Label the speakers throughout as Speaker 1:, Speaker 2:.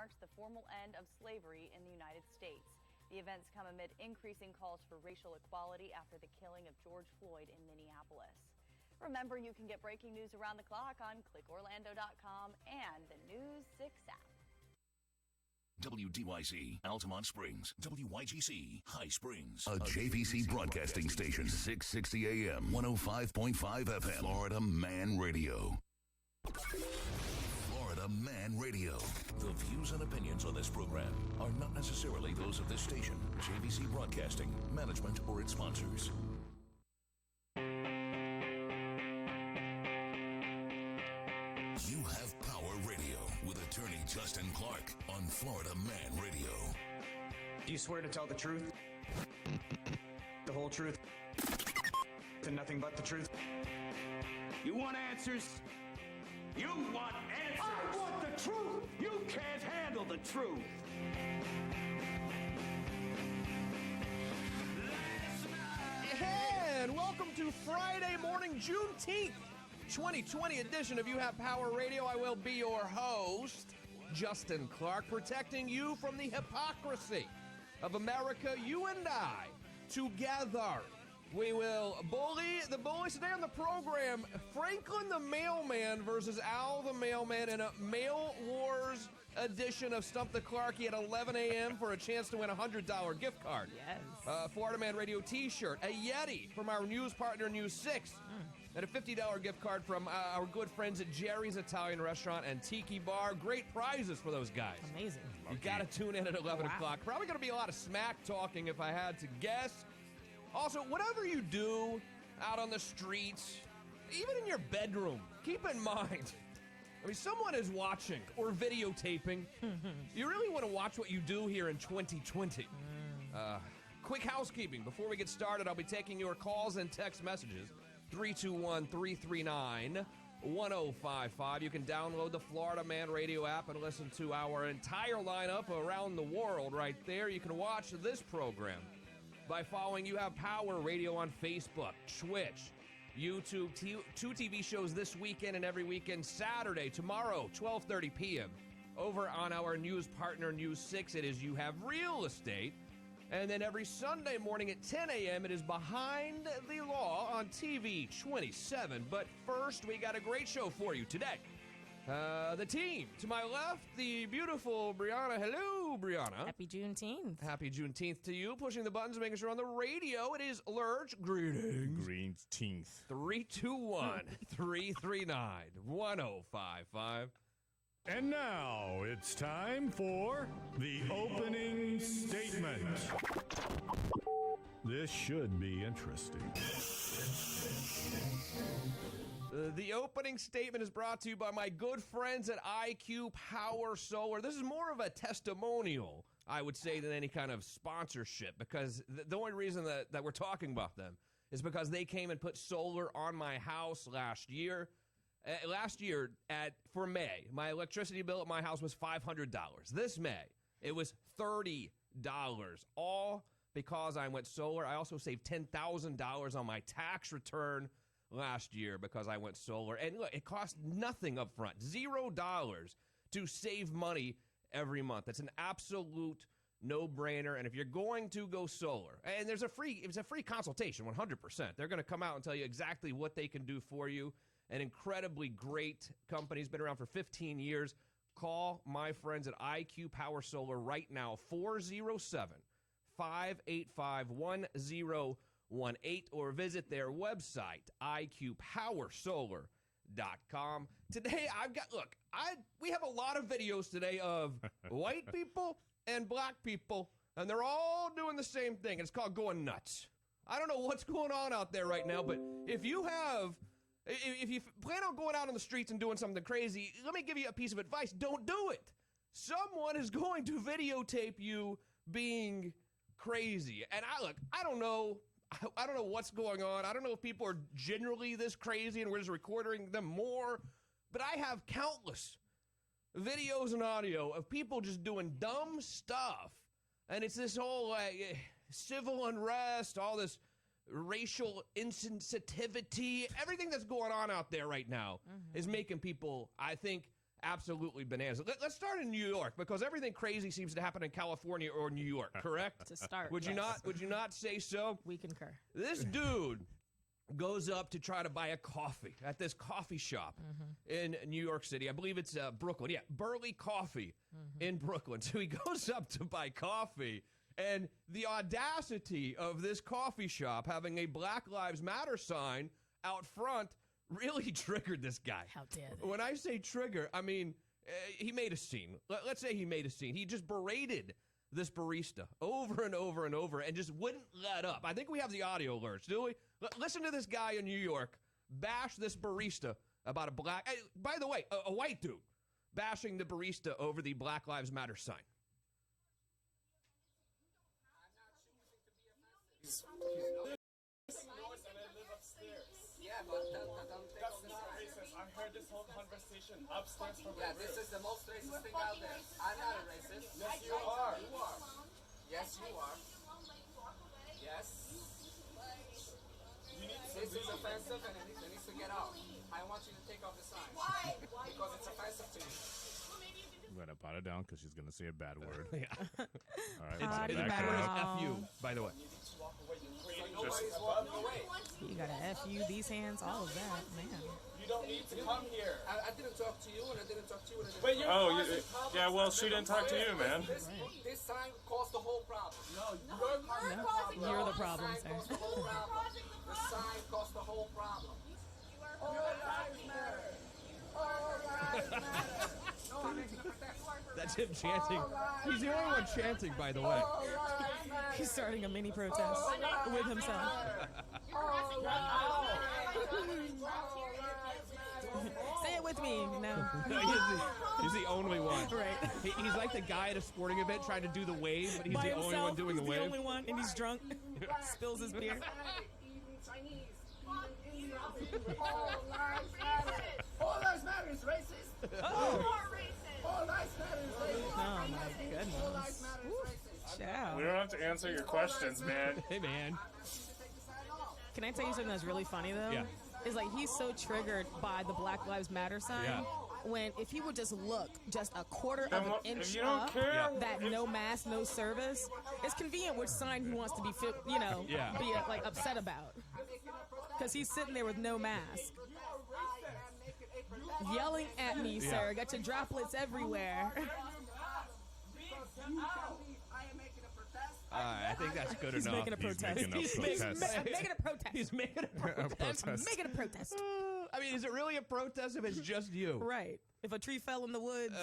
Speaker 1: marks the formal end of slavery in the United States. The events come amid increasing calls for racial equality after the killing of George Floyd in Minneapolis. Remember, you can get breaking news around the clock on clickorlando.com and the News 6 app.
Speaker 2: WDYC, Altamont Springs. WYGC, High Springs. A JVC broadcasting station. 660 AM, 105.5 FM. Florida Man Radio. Florida Man Radio. The views and opinions on this program are not necessarily those of this station, JVC Broadcasting, management, or its sponsors. You have Power Radio with attorney Justin Clark on Florida Man Radio.
Speaker 3: Do you swear to tell the truth, the whole truth, and nothing but the truth?
Speaker 4: You want answers? You want answers? I want the truth! You can't handle the truth!
Speaker 5: And welcome to Friday morning, Juneteenth, 2020 edition of You Have Power Radio. I will be your host, Justin Clark, protecting you from the hypocrisy of America. You and I, together, we will bully the bullies. Today on the program, Franklin the Mailman versus Al the Mailman in a Mail Wars edition of Stump the Clarkie at 11 a.m. for a chance to win a $100 gift card.
Speaker 6: Yes.
Speaker 5: Florida Man Radio t-shirt, a Yeti from our news partner, News 6, and a $50 gift card from our good friends at Jerry's Italian Restaurant and Tiki Bar. Great prizes for those guys.
Speaker 6: Amazing.
Speaker 5: You got to tune in at 11 o'clock. Probably going to be a lot of smack talking if I had to guess. Also, whatever you do out on the streets, even in your bedroom, keep in mind, I mean, someone is watching or videotaping. You really want to watch what you do here in 2020. Quick housekeeping. Before we get started, I'll be taking your calls and text messages. 321-339-1055. You can download the Florida Man Radio app and listen to our entire lineup around the world right there. You can watch this program by following You Have Power Radio on Facebook, Twitch, YouTube, two TV shows this weekend and every weekend. Saturday, tomorrow, 12:30 p.m. Over on our news partner, News 6, it is You Have Real Estate. And then every Sunday morning at 10 a.m., it is Behind the Law on TV 27. But first, we got a great show for you today. The team. To my left, the beautiful Brianna. Hello, Brianna.
Speaker 6: Happy Juneteenth.
Speaker 5: Happy Juneteenth to you. Pushing the buttons, making sure on the radio. It is Lurch. Greetings.
Speaker 7: Greetings.
Speaker 5: 321-339-1055.
Speaker 7: And now it's time for the opening statement. This should be interesting.
Speaker 5: The opening statement is brought to you by my good friends at IQ Power Solar. This is more of a testimonial, I would say, than any kind of sponsorship, because the only reason that we're talking about them is because they came and put solar on my house last year. For May, my electricity bill at my house was $500. This May, it was $30, all because I went solar. I also saved $10,000 on my tax return last year because I went solar. And look, it cost nothing up front, $0 to save money every month. That's an absolute no-brainer. And if you're going to go solar, and it's a free consultation, 100%. They're going to come out and tell you exactly what they can do for you. An incredibly great company. Has been around for 15 years. Call my friends at IQ Power Solar right now, 407-585-1018, or visit their website, iqpowersolar.com. Today, we have a lot of videos today of white people and black people, and they're all doing the same thing. It's called going nuts. I don't know what's going on out there right now, but if you plan on going out on the streets and doing something crazy, let me give you a piece of advice. Don't do it. Someone is going to videotape you being crazy. And I don't know what's going on. I don't know if people are generally this crazy and we're just recording them more. But I have countless videos and audio of people just doing dumb stuff. And it's this whole civil unrest, all this racial insensitivity, everything that's going on out there right now is making people, I think, absolutely bananas. Let's start in New York because everything crazy seems to happen in California or New York, correct?
Speaker 6: To start.
Speaker 5: Would you not? Would you not say so?
Speaker 6: We concur.
Speaker 5: This dude goes up to try to buy a coffee at this coffee shop in New York City. I believe it's Brooklyn. Yeah, Burley Coffee in Brooklyn. So he goes up to buy coffee, and the audacity of this coffee shop having a Black Lives Matter sign out front really triggered this guy.
Speaker 6: How dare they?
Speaker 5: When I say trigger, I mean he made a scene. Let's say he made a scene. He just berated this barista over and over and over and just wouldn't let up. I think we have the audio alerts, do we? Listen to this guy in New York bash this barista about a black... by the way, a white dude bashing the barista over the Black Lives Matter sign.
Speaker 8: Yeah, but that's not racist. I heard this whole conversation upstairs from my this is the most racist thing out there. I'm not a racist. Yes, you are. You are. Yes, you are. Yes. This is offensive and it needs to get off. I want you to take off the sign. Why? Because it's offensive to you.
Speaker 7: I'm going to pot it down because she's going to say a bad word.
Speaker 5: Yeah.
Speaker 7: All right,
Speaker 6: Pot
Speaker 7: let's
Speaker 6: it
Speaker 7: back
Speaker 5: Word is
Speaker 7: up.
Speaker 5: F-U, by the way.
Speaker 8: Nobody's walking away.
Speaker 6: You got to F you, these hands, all of that, man.
Speaker 8: You don't need to come here. I didn't talk to you and I didn't talk to you. And I didn't
Speaker 9: Wait, yeah, well, she didn't talk to you, man.
Speaker 8: This sign caused the whole problem. No, you're causing the problem.
Speaker 6: You're the problem,
Speaker 8: sign
Speaker 6: sir.
Speaker 8: caused the whole problem. The sign caused the whole problem. All lives matter. All lives matter. No, I'm making a protest.
Speaker 5: That's him chanting. He's the only one chanting, by the way.
Speaker 8: All lives matter.
Speaker 6: He's starting a mini protest with himself. Say it with me now.
Speaker 5: He's the only one.
Speaker 6: Right.
Speaker 5: He's like the guy at a sporting event trying to do the wave, but he's
Speaker 6: By
Speaker 5: the
Speaker 6: himself,
Speaker 5: only one doing the
Speaker 6: he's
Speaker 5: wave.
Speaker 6: the only one, and he's drunk. Spills his beer.
Speaker 8: All lives matter. All lives matter is racist.
Speaker 6: Oh.
Speaker 8: All lives matter is racist.
Speaker 6: Oh, my goodness.
Speaker 8: All lives matter is racist.
Speaker 6: Ciao.
Speaker 9: We don't have to answer your questions, man.
Speaker 5: Hey, man.
Speaker 6: Can I tell you something that's really funny, though?
Speaker 5: Yeah.
Speaker 6: Is like he's so triggered by the Black Lives Matter sign.
Speaker 5: Yeah.
Speaker 6: When if he would just look just a quarter of an inch
Speaker 9: If you don't
Speaker 6: up,
Speaker 9: care,
Speaker 6: that no mask, no service, it's convenient which sign he wants to be,
Speaker 5: Yeah.
Speaker 6: be like upset about. Because he's sitting there with no mask. Yelling at me, sir. Got your droplets everywhere.
Speaker 5: I think that's good
Speaker 6: He's
Speaker 5: enough.
Speaker 6: making a protest.
Speaker 7: making a
Speaker 6: He's
Speaker 7: protest.
Speaker 6: making a protest.
Speaker 5: He's making a protest.
Speaker 6: Making a protest.
Speaker 5: I mean, is it really a protest if it's just you?
Speaker 6: Right. If a tree fell in the woods,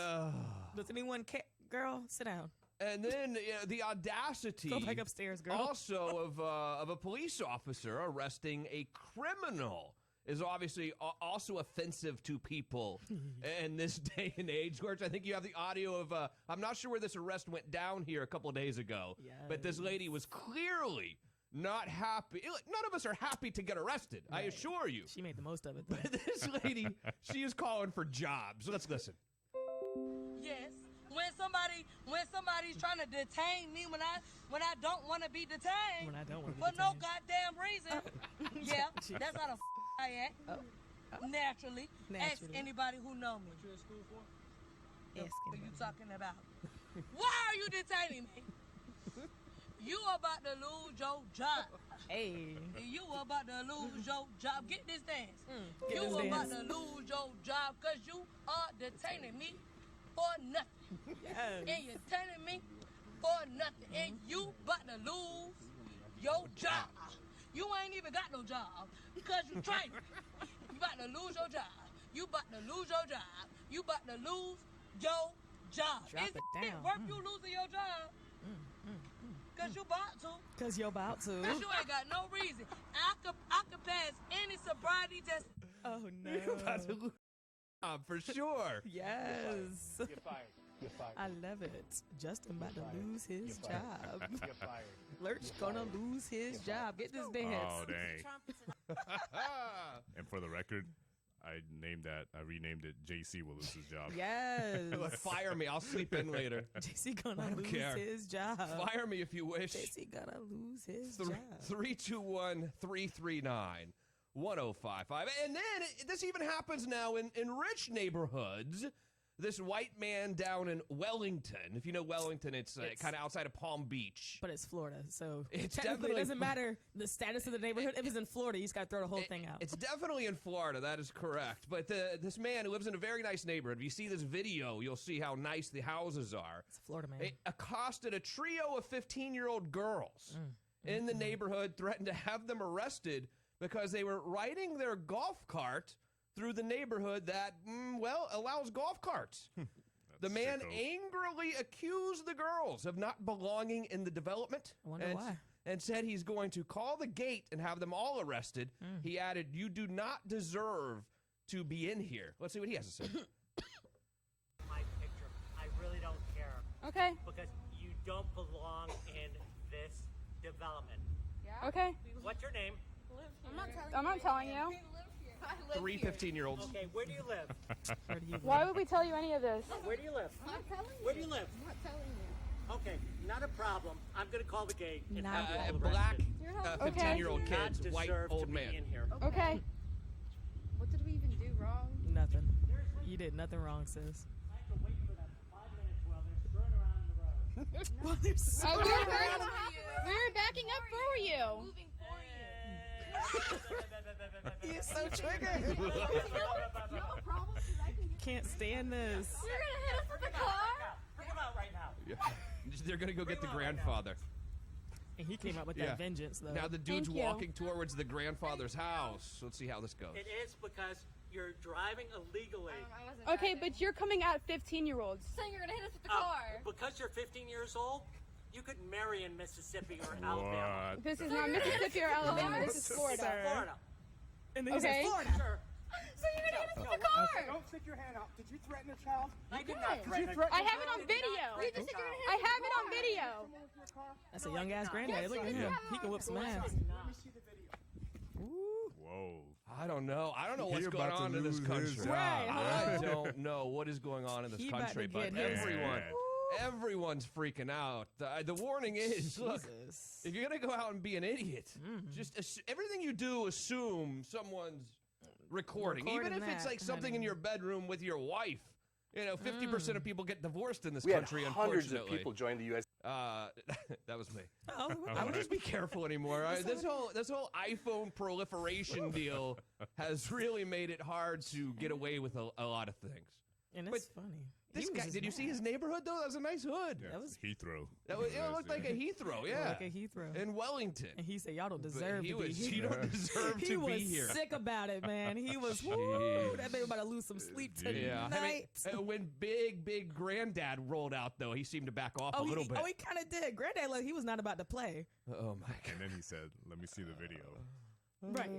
Speaker 6: does anyone care? Girl, sit down.
Speaker 5: And then the audacity.
Speaker 6: Go back upstairs, girl.
Speaker 5: Also of a police officer arresting a criminal is obviously also offensive to people in this day and age. George, I think you have the audio of, I'm not sure where this arrest went down here a couple of days ago, but this lady was clearly not happy. None of us are happy to get arrested, I assure you.
Speaker 6: She made the most of it.
Speaker 5: But this lady, she is calling for jobs. Let's listen.
Speaker 10: Yes. When somebody's trying to detain me when I don't want to be detained.
Speaker 6: When I don't want to be
Speaker 10: for no
Speaker 6: detained.
Speaker 10: goddamn reason. Yeah, that's how the I act. Naturally. Ask anybody who know me. What you in school for? What are you talking about? Why are you detaining me? You about to lose your job.
Speaker 6: Hey.
Speaker 10: You about to lose your job. Get this dance.
Speaker 6: Get
Speaker 10: You
Speaker 6: this
Speaker 10: about
Speaker 6: dance.
Speaker 10: to lose your job because you are detaining me for nothing.
Speaker 6: Yes.
Speaker 10: And you're detaining me for nothing. And you about to lose your job. You ain't even got no job because you training. You about to lose your job. You about to lose your job. You about to lose your job.
Speaker 6: Drop
Speaker 10: Is
Speaker 6: it down.
Speaker 10: worth you losing your job? Because you about to.
Speaker 6: Because you're about to.
Speaker 10: Because you ain't got no reason. I could pass any sobriety test.
Speaker 6: Oh, no.
Speaker 5: You're about to lose a job for sure.
Speaker 6: Yes.
Speaker 8: You're fired. You're fired.
Speaker 6: I love it. Justin about to lose his job.
Speaker 8: You're fired.
Speaker 6: Lurch gonna lose his job. Get this dance.
Speaker 7: Oh, dang. And for the record, I renamed it JC will lose his job.
Speaker 6: Yes.
Speaker 5: Fire me. I'll sleep in later.
Speaker 6: JC gonna
Speaker 5: I don't
Speaker 6: lose
Speaker 5: care.
Speaker 6: his job.
Speaker 5: Fire me if you wish.
Speaker 6: JC gonna lose his job.
Speaker 5: 321-339-1055. And then this even happens now in rich neighborhoods. this white man down in Wellington. If you know Wellington, it's kind of outside of Palm Beach.
Speaker 6: But it's Florida, so
Speaker 5: it's
Speaker 6: technically it doesn't matter the status of the neighborhood. If it's in Florida, you just got to throw the whole thing out.
Speaker 5: It's definitely in Florida. That is correct. But this man who lives in a very nice neighborhood, if you see this video, you'll see how nice the houses are.
Speaker 6: It's Florida, man.
Speaker 5: They accosted a trio of 15-year-old girls in the neighborhood, threatened to have them arrested because they were riding their golf cart through the neighborhood that, allows golf carts. The man angrily accused the girls of not belonging in the development.
Speaker 6: I wonder why.
Speaker 5: And said he's going to call the gate and have them all arrested. He added, "You do not deserve to be in here." Let's see what he has to say.
Speaker 11: My picture. I really don't care.
Speaker 12: Okay.
Speaker 11: Because you don't belong in this development.
Speaker 12: Yeah. Okay.
Speaker 11: What's your name?
Speaker 12: I'm not telling you.
Speaker 5: Three 15-year-olds.
Speaker 11: Okay, where do you live?
Speaker 12: Why would we tell you any of this?
Speaker 11: Where do you live?
Speaker 12: I'm not telling you.
Speaker 11: Where do you live?
Speaker 12: I'm not telling you.
Speaker 11: Okay, not a problem. I'm going to call the gate. And
Speaker 6: Not
Speaker 11: have
Speaker 6: a
Speaker 11: you all
Speaker 5: black
Speaker 11: arrested.
Speaker 5: 15-year-old
Speaker 11: You do not
Speaker 5: kids, white
Speaker 11: deserve
Speaker 5: old
Speaker 11: to
Speaker 5: man.
Speaker 11: Be in here.
Speaker 12: Okay. What did we even do wrong?
Speaker 6: Nothing. You did nothing wrong, sis.
Speaker 11: I have to wait for them for 5 minutes while they're screwing around in the road.
Speaker 6: Well, they're so
Speaker 12: we were backing up for you.
Speaker 11: Moving for you.
Speaker 6: You're so triggered. Can't stand this.
Speaker 12: You're gonna hit us with the car?
Speaker 11: Bring them out right now.
Speaker 5: They're going to go get the grandfather.
Speaker 6: And he came out with that vengeance, though.
Speaker 5: Now the dude's
Speaker 12: Thank you.
Speaker 5: walking towards the grandfather's house. Let's see how this goes.
Speaker 11: It is because you're driving illegally.
Speaker 12: Okay, but you're coming out 15-year-olds. Saying you're gonna hit us with the car.
Speaker 11: Because you're 15 years old, you could marry in Mississippi or Alabama.
Speaker 7: What?
Speaker 12: This is not Mississippi or Alabama. This is Florida.
Speaker 11: Florida.
Speaker 6: And then he said
Speaker 12: Okay.
Speaker 6: Florida.
Speaker 11: Sure.
Speaker 12: So you're gonna hit us with the car.
Speaker 8: Don't stick your hand out. Did you threaten a child?
Speaker 11: I did not
Speaker 8: Did you
Speaker 11: threaten.
Speaker 8: threaten
Speaker 12: I have it on video.
Speaker 8: You just said you're gonna
Speaker 12: I have it on video.
Speaker 6: That's a young ass granddad. Look at him. He can whip some ass.
Speaker 8: Let me see the video.
Speaker 7: Whoa.
Speaker 5: I don't know. I don't know what's
Speaker 7: He
Speaker 5: going
Speaker 7: about to
Speaker 5: on in this
Speaker 7: lose
Speaker 5: country.
Speaker 7: his
Speaker 6: Right.
Speaker 5: I don't know what is going on in this
Speaker 6: He about
Speaker 5: country,
Speaker 6: to
Speaker 5: but
Speaker 6: get his-
Speaker 5: everyone's freaking out. The warning is, look,
Speaker 6: Jesus.
Speaker 5: if you're going to go out and be an idiot, just everything you do, assume someone's recording. Even
Speaker 6: Recording
Speaker 5: if it's
Speaker 6: that,
Speaker 5: like something in your bedroom with your wife. You know, 50% of people get divorced in this
Speaker 13: We had
Speaker 5: country,
Speaker 13: hundreds
Speaker 5: unfortunately.
Speaker 13: of people join the U.S.
Speaker 5: That was me.
Speaker 6: Oh,
Speaker 5: I would just be careful anymore. This whole iPhone proliferation deal has really made it hard to get away with a lot of things.
Speaker 6: and it's funny.
Speaker 5: This
Speaker 6: He was
Speaker 5: guy,
Speaker 6: just
Speaker 5: did you see
Speaker 6: mad.
Speaker 5: his neighborhood though? That was a nice hood.
Speaker 7: Yeah,
Speaker 6: That was-
Speaker 7: Heathrow.
Speaker 5: It looked like a Heathrow, yeah.
Speaker 6: Like a Heathrow.
Speaker 5: In Wellington.
Speaker 6: And he said, "Y'all don't
Speaker 5: But
Speaker 6: deserve
Speaker 5: he
Speaker 6: to be
Speaker 5: was,
Speaker 6: here."
Speaker 5: you don't deserve
Speaker 6: He
Speaker 5: to
Speaker 6: was
Speaker 5: be here.
Speaker 6: sick about it, man. He was, woo,
Speaker 5: Jeez.
Speaker 6: that baby about to lose some sleep tonight.
Speaker 5: Yeah. I mean, when big granddad rolled out though, he seemed to back off a little bit.
Speaker 6: Oh, he kind of did. Granddad, like, he was not about to play.
Speaker 5: Oh my god.
Speaker 7: And then he said, "Let me see the video."
Speaker 6: Right.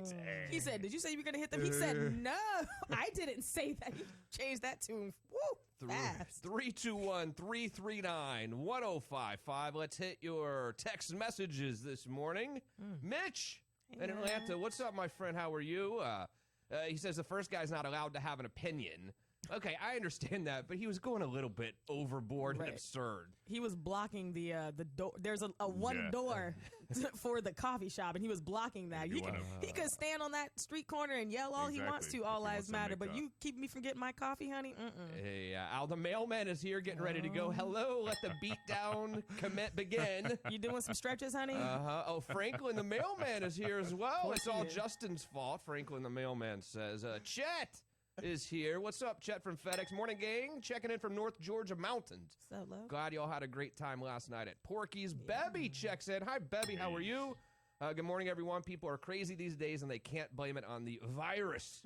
Speaker 6: He said, "Did you say you were going to hit them?" He said, "No, I didn't say that." He changed that to him. Woo, fast.
Speaker 5: 321-339-1055. Let's hit your text messages this morning. Mitch in Atlanta. What's up, my friend? How are you? He says the first guy's not allowed to have an opinion. Okay, I understand that, but he was going a little bit overboard and
Speaker 6: Right.
Speaker 5: absurd.
Speaker 6: He was blocking the door. There's a one door for the coffee shop, and he was blocking that. He could stand on that street corner and yell all he wants to. All lives matter. But you keep me from getting my coffee, honey.
Speaker 5: Hey, Al, the mailman is here, getting ready to go. Hello, let the beat down commit begin.
Speaker 6: You doing some stretches, honey?
Speaker 5: Oh, Franklin, the mailman is here as well.
Speaker 6: course
Speaker 5: It's all
Speaker 6: he is.
Speaker 5: Justin's fault. Franklin, the mailman says. Chet is here. What's up, Chet from FedEx? Morning, gang. Checking in from North Georgia Mountains.
Speaker 6: What's up, love?
Speaker 5: Glad y'all had a great time last night at Porky's. Bebby checks in. Hi, Bebby. How are you? Good morning, everyone. People are crazy these days, and they can't blame it on the virus.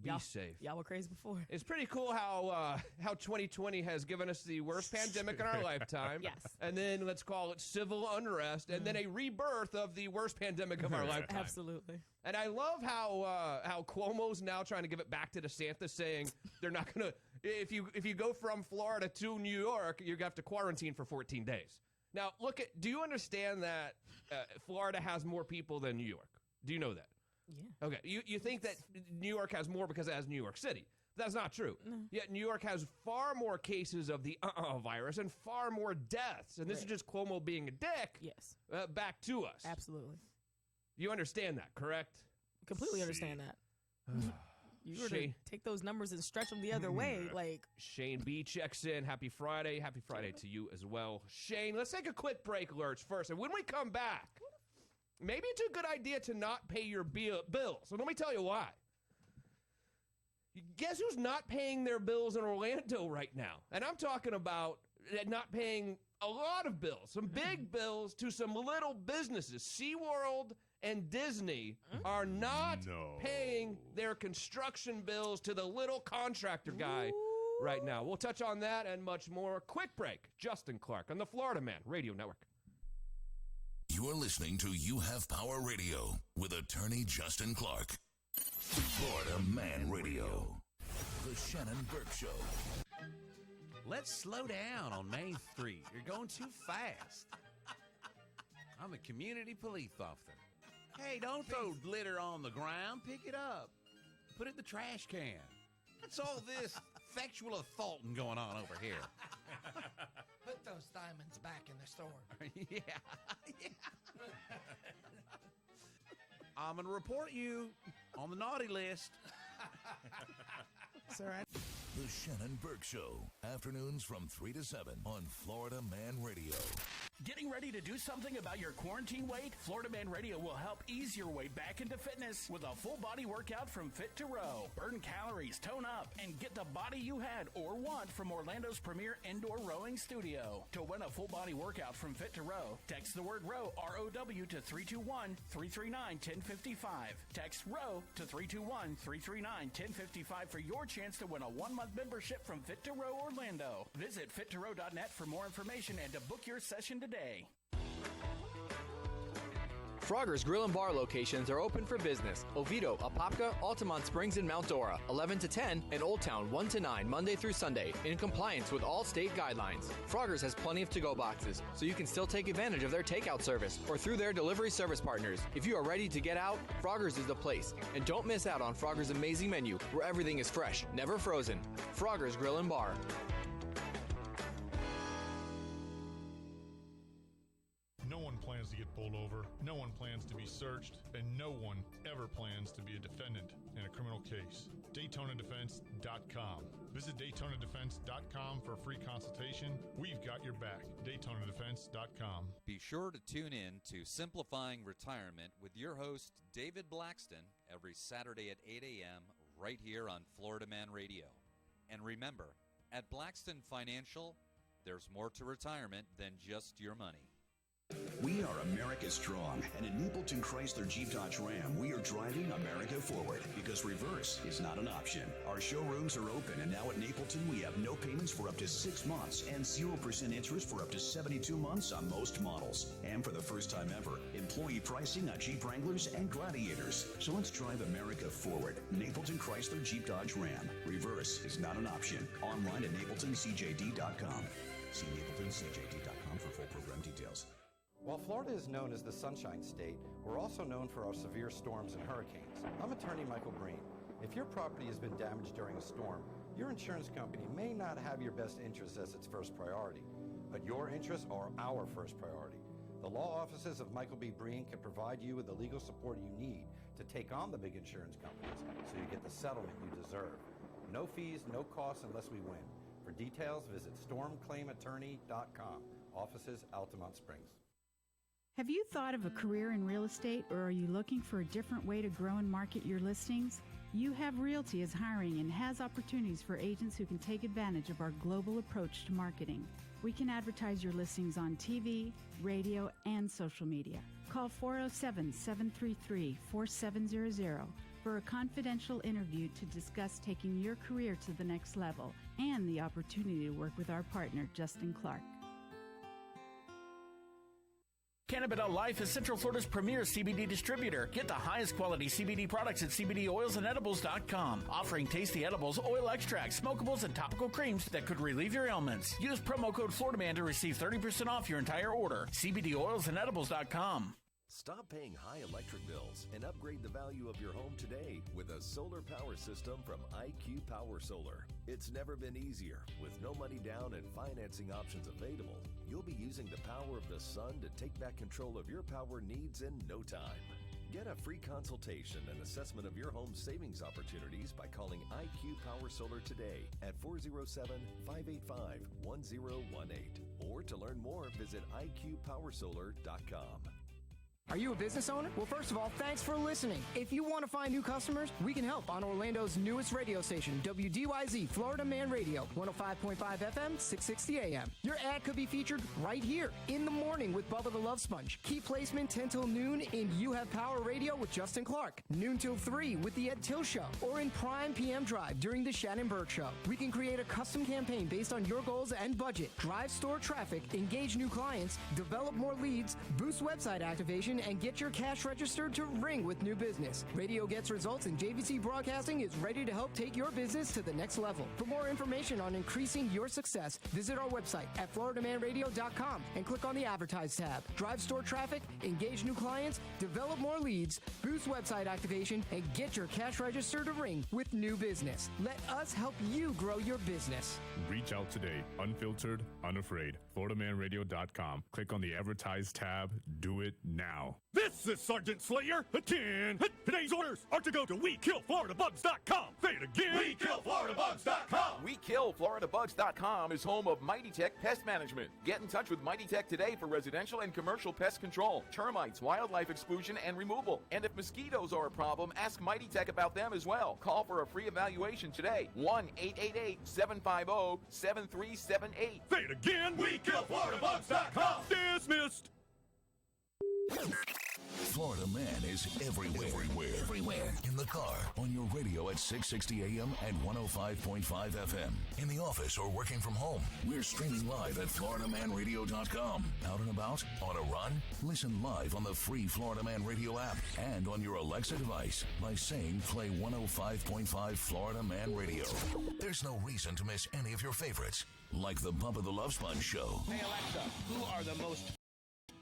Speaker 5: Be safe.
Speaker 6: Y'all were crazy before.
Speaker 5: It's pretty cool how 2020 has given us the worst pandemic in our lifetime.
Speaker 6: Yes.
Speaker 5: And then let's call it civil unrest, and then a rebirth of the worst pandemic of our lifetime.
Speaker 6: Absolutely.
Speaker 5: And I love how Cuomo's now trying to give it back to DeSantis, saying they're not gonna. If you go from Florida to New York, you have to quarantine for 14 days. Now, do you understand that Florida has more people than New York? Do you know that?
Speaker 6: Yeah.
Speaker 5: Okay, you think that New York has more because it has New York City. That's not true.
Speaker 6: No.
Speaker 5: Yet New York has far more cases of the virus and far more deaths. And this is just Cuomo being a dick.
Speaker 6: Yes.
Speaker 5: Back to us.
Speaker 6: Absolutely.
Speaker 5: You understand that, correct?
Speaker 6: Completely understand that. You were to take those numbers and stretch them the other way. Like
Speaker 5: Shane B checks in. Happy Friday. Happy Friday to you as well. Shane, let's take a quick break, Lurch, first. And when we come back, maybe it's a good idea to not pay your bills. So let me tell you why. Guess who's not paying their bills in Orlando right now? And I'm talking about not paying a lot of bills, some big bills to some little businesses. SeaWorld and Disney are not paying their construction bills to the little contractor guy right now. We'll touch on that and much more. Quick break. Justin Clark on the Florida Man Radio Network.
Speaker 2: You're listening to You Have Power Radio with attorney Justin Clark. Florida Man Radio. The Shannon Burke Show.
Speaker 13: Let's slow down on Main Street. You're going too fast. I'm a community police officer. Hey, don't throw glitter on the ground. Pick it up. Put it in the trash can. What's all this sexual assaulting going on over here?
Speaker 14: Put those diamonds back in the store.
Speaker 13: Yeah. I'm going to report you on the naughty list.
Speaker 6: Sir,
Speaker 2: The Shannon Burke Show. Afternoons from 3 to 7 on Florida Man Radio.
Speaker 15: Getting ready to do something about your quarantine weight? Florida Man Radio will help ease your way back into fitness with a full body workout from Fit to Row. Burn calories, tone up, and get the body you had or want from Orlando's premier indoor rowing studio. To win a full body workout from Fit to Row, text the word ROW, R-O-W, to 321-339-1055. Text ROW to 321-339-1055 for your chance to win a 1-month membership from Fit to Row Orlando. Visit fittorow.net for more information and to book your session today.
Speaker 16: Frogger's Grill and Bar locations are open for business. Oviedo, Apopka, Altamont Springs, and Mount Dora, 11 to 10, and Old Town, 1 to 9, Monday through Sunday, in compliance with all state guidelines. Frogger's has plenty of to-go boxes, so you can still take advantage of their takeout service or through their delivery service partners. If you are ready to get out, Frogger's is the place. And don't miss out on Frogger's amazing menu, where everything is fresh, never frozen. Frogger's Grill and Bar.
Speaker 17: No one plans to get pulled over, no one plans to be searched, and no one ever plans to be a defendant in a criminal case. DaytonaDefense.com. Visit DaytonaDefense.com for a free consultation. We've got your back. DaytonaDefense.com.
Speaker 18: Be sure to tune in to Simplifying Retirement with your host, David Blackston, every Saturday at 8 a.m. right here on Florida Man Radio. And remember, at Blackston Financial, there's more to retirement than just your money.
Speaker 19: We are America Strong, and at Napleton Chrysler Jeep Dodge Ram, we are driving America forward because reverse is not an option. Our showrooms are open, and now at Napleton, we have no payments for up to 6 months and 0% interest for up to 72 months on most models. And for the first time ever, employee pricing on Jeep Wranglers and Gladiators. So let's drive America forward. Napleton Chrysler Jeep Dodge Ram. Reverse is not an option. Online at NapletonCJD.com. See NapletonCJD.com for full program details.
Speaker 20: While Florida is known as the Sunshine State, we're also known for our severe storms and hurricanes. I'm attorney Michael Breen. If your property has been damaged during a storm, your insurance company may not have your best interests as its first priority, but your interests are our first priority. The law offices of Michael B. Breen can provide you with the legal support you need to take on the big insurance companies so you get the settlement you deserve. No fees, no costs unless we win. For details, visit stormclaimattorney.com. Offices, Altamont Springs.
Speaker 21: Have you thought of a career in real estate, or are you looking for a different way to grow and market your listings? You Have Realty is hiring and has opportunities for agents who can take advantage of our global approach to marketing. We can advertise your listings on TV, radio, and social media. Call 407-733-4700 for a confidential interview to discuss taking your career to the next level and the opportunity to work with our partner, Justin Clark.
Speaker 15: Cannabidel Life is Central Florida's premier CBD distributor. Get the highest quality CBD products at CBDoilsandedibles.com, offering tasty edibles, oil extracts, smokables, and topical creams that could relieve your ailments. Use promo code FloridaMan to receive 30% off your entire order. CBDoilsandedibles.com.
Speaker 22: Stop paying high electric bills and upgrade the value of your home today with a solar power system from IQ Power Solar. It's never been easier. With no money down and financing options available, you'll be using the power of the sun to take back control of your power needs in no time. Get a free consultation and assessment of your home's savings opportunities by calling IQ Power Solar today at 407-585-1018. Or to learn more, visit IQPowerSolar.com.
Speaker 1: Are you a business owner? Well, first of all, thanks for listening. If you want to find new customers, we can help on Orlando's newest radio station, WDYZ, Florida Man Radio, 105.5 FM, 660 AM. Your ad could be featured right here in the morning with Bubba the Love Sponge. Key placement 10 till noon in You Have Power Radio with Justin Clark. Noon till 3 with the Ed Till Show. Or in prime PM drive during the Shannon Burke Show. We can create a custom campaign based on your goals and budget. Drive store traffic, engage new clients, develop more leads, boost website activation, and get your cash registered to ring with new business. Radio gets results, and JVC Broadcasting is ready to help take your business to the next level. For more information on increasing your success, visit our website at floridamanradio.com and click on the Advertise tab. Drive store traffic, engage new clients, develop more leads, boost website activation, and get your cash registered to ring with new business. Let us help you grow your business.
Speaker 7: Reach out today. Unfiltered, unafraid. FloridaManRadio.com. Click on the Advertise tab. Do it now.
Speaker 3: This is Sergeant Slayer. Attend. Today's orders are to go to WeKillFloridaBugs.com. Say it again. WeKillFloridaBugs.com.
Speaker 23: WeKillFloridaBugs.com is home of Mighty Tech Pest Management. Get in touch with Mighty Tech today for residential and commercial pest control, termites, wildlife exclusion, and removal. And if mosquitoes are a problem, ask Mighty Tech about them as well. Call for a free evaluation today. 1-888-750-7378.
Speaker 3: Say it again. WeKillFloridaBugs.com. Dismissed.
Speaker 2: Florida Man is everywhere. In the car, on your radio at 660 AM and 105.5 FM. In the office or working from home. We're streaming live at FloridaManRadio.com. Out and about, on a run, listen live on the free Florida Man Radio app and on your Alexa device by saying play 105.5 Florida Man Radio. There's no reason to miss any of your favorites, like the Bubba the Love Sponge Show.
Speaker 24: Hey Alexa, who are the most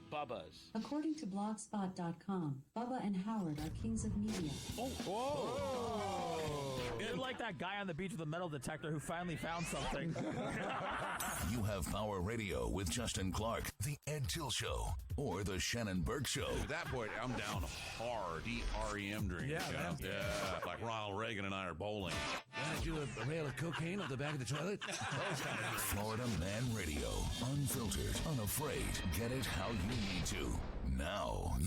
Speaker 24: Bubbas?
Speaker 25: According to Blogspot.com, Bubba and Howard are kings of media.
Speaker 24: Oh, whoa!
Speaker 26: You're like that guy on the beach with a metal detector who finally found something.
Speaker 2: You Have Power Radio with Justin Clark, The Ed Till Show, or The Shannon Burke Show.
Speaker 13: At that point, I'm down hard. EREM drink.
Speaker 26: Yeah, man.
Speaker 13: Yeah, like Ronald Reagan and I are bowling. Want to do a rail of cocaine off the back of the toilet?
Speaker 2: Florida Man Radio. Unfiltered, unafraid. Get it how you need to. Now,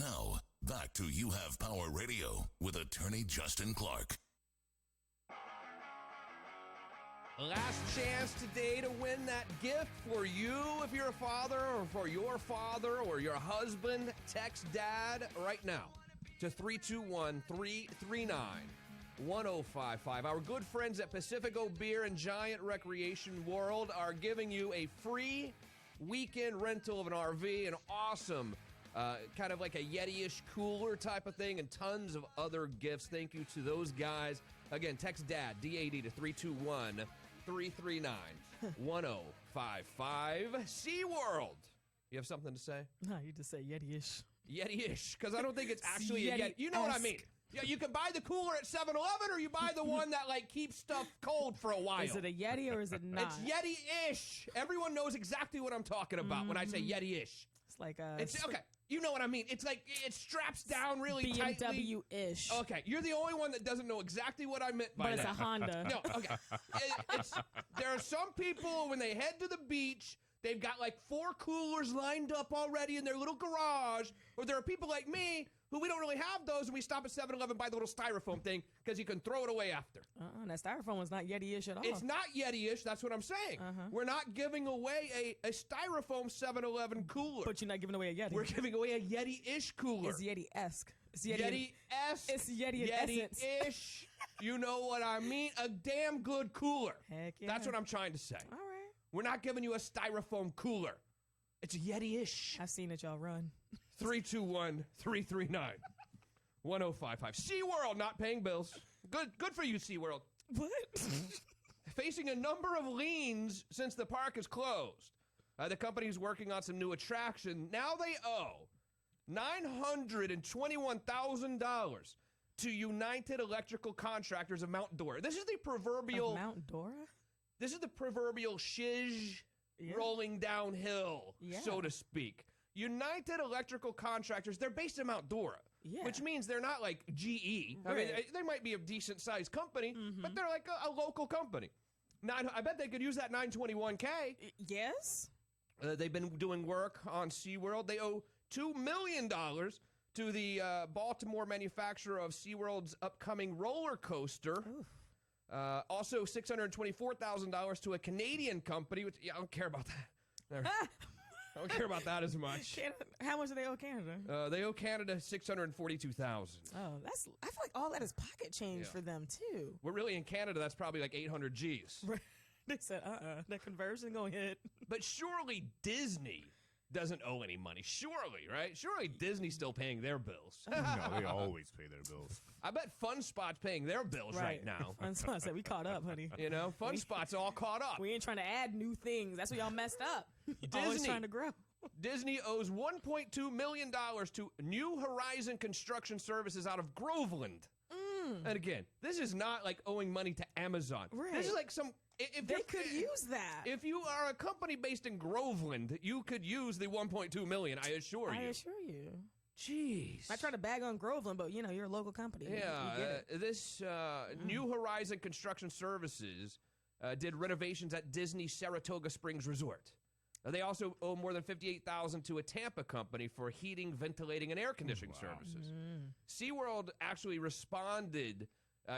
Speaker 2: back to You Have Power Radio with attorney Justin Clark.
Speaker 5: Last chance today to win that gift for you if you're a father, or for your father or your husband. Text DAD right now to 321-339-1055. Our good friends at Pacifico Beer and Giant Recreation World are giving you a free weekend rental of an RV, an awesome kind of like a Yeti-ish cooler type of thing, and tons of other gifts. Thank you to those guys. Again, text DAD, D-A-D, to 321-339-1055. SeaWorld. You have something to say?
Speaker 6: No, you just say Yeti-ish.
Speaker 5: Yeti-ish, because I don't think it's actually a Yeti. You know what I mean? Yeah, you can buy the cooler at 7-Eleven, or you buy the one that like keeps stuff cold for a while.
Speaker 6: Is it a Yeti or is it not?
Speaker 5: It's Yeti-ish. Everyone knows exactly what I'm talking about when I say Yeti-ish.
Speaker 6: It's like
Speaker 5: It's okay. You know what I mean. It's like it straps down really tightly.
Speaker 6: BMW-ish.
Speaker 5: Okay, you're the only one that doesn't know exactly what I meant by that.
Speaker 6: But it's a Honda.
Speaker 5: No, okay. There are some people, when they head to the beach, they've got like 4 coolers lined up already in their little garage. Or there are people like me who we don't really have those, and we stop at 7-Eleven, buy the little styrofoam thing because you can throw it away after.
Speaker 6: That styrofoam was not Yeti-ish at all.
Speaker 5: It's not Yeti-ish. That's what I'm saying. We're not giving away a styrofoam 7-Eleven cooler.
Speaker 6: But you're not giving away a Yeti.
Speaker 5: We're giving away a Yeti-ish cooler.
Speaker 6: It's Yeti-esque. It's
Speaker 5: Yeti-esque.
Speaker 6: It's Yeti in essence.
Speaker 5: Yeti-ish. You know what I mean? A damn good cooler.
Speaker 6: Heck yeah.
Speaker 5: That's what I'm trying to say.
Speaker 6: All right.
Speaker 5: We're not giving you a styrofoam cooler. It's a Yeti-ish.
Speaker 6: I've seen it, y'all run.
Speaker 5: 321-339-1055. SeaWorld not paying bills. Good for you, SeaWorld.
Speaker 6: What?
Speaker 5: Facing a number of liens since the park is closed. The company's working on some new attraction. Now they owe $921,000 to United Electrical Contractors of Mount Dora. This is the proverbial...
Speaker 6: Of Mount Dora?
Speaker 5: This is the proverbial shiz rolling downhill, so to speak. United Electrical Contractors, they're based in Mount Dora.
Speaker 6: Yeah.
Speaker 5: Which means they're not like GE. I mean,
Speaker 6: Right.
Speaker 5: they might be a decent-sized company, but they're like a local company. I bet they could use that 921K.
Speaker 6: Yes.
Speaker 5: They've been doing work on SeaWorld. They owe $2 million to the Baltimore manufacturer of SeaWorld's upcoming roller coaster. Also, $624,000 to a Canadian company, which I don't care about that. I don't care about that as much.
Speaker 6: How much do they owe Canada?
Speaker 5: They owe Canada $642,000.
Speaker 6: Oh, I feel like all that is pocket change for them too.
Speaker 5: Well, really, in Canada, that's probably like 800 G's.
Speaker 6: They said, that conversion gonna hit.
Speaker 5: But surely Disney doesn't owe any money. Surely, right? Surely Disney's still paying their bills.
Speaker 7: No, they always pay their bills.
Speaker 5: I bet Fun Spot's paying their bills right now.
Speaker 6: Fun Spot said, we caught up, honey.
Speaker 5: You know, Fun Spot's all caught up.
Speaker 6: We ain't trying to add new things. That's why y'all messed up. Always trying to grow.
Speaker 5: Disney owes $1.2 million to New Horizon Construction Services out of Groveland. And again, this is not like owing money to Amazon.
Speaker 6: Right.
Speaker 5: This is like some...
Speaker 6: They could use that.
Speaker 5: If you are a company based in Groveland, you could use the $1.2 million, I assure you.
Speaker 6: I assure you.
Speaker 5: Jeez.
Speaker 6: I try to bag on Groveland, but you know, you're a local company.
Speaker 5: Yeah, this New Horizon Construction Services did renovations at Disney Saratoga Springs Resort. They also owe more than $58,000 to a Tampa company for heating, ventilating, and air conditioning services. SeaWorld actually responded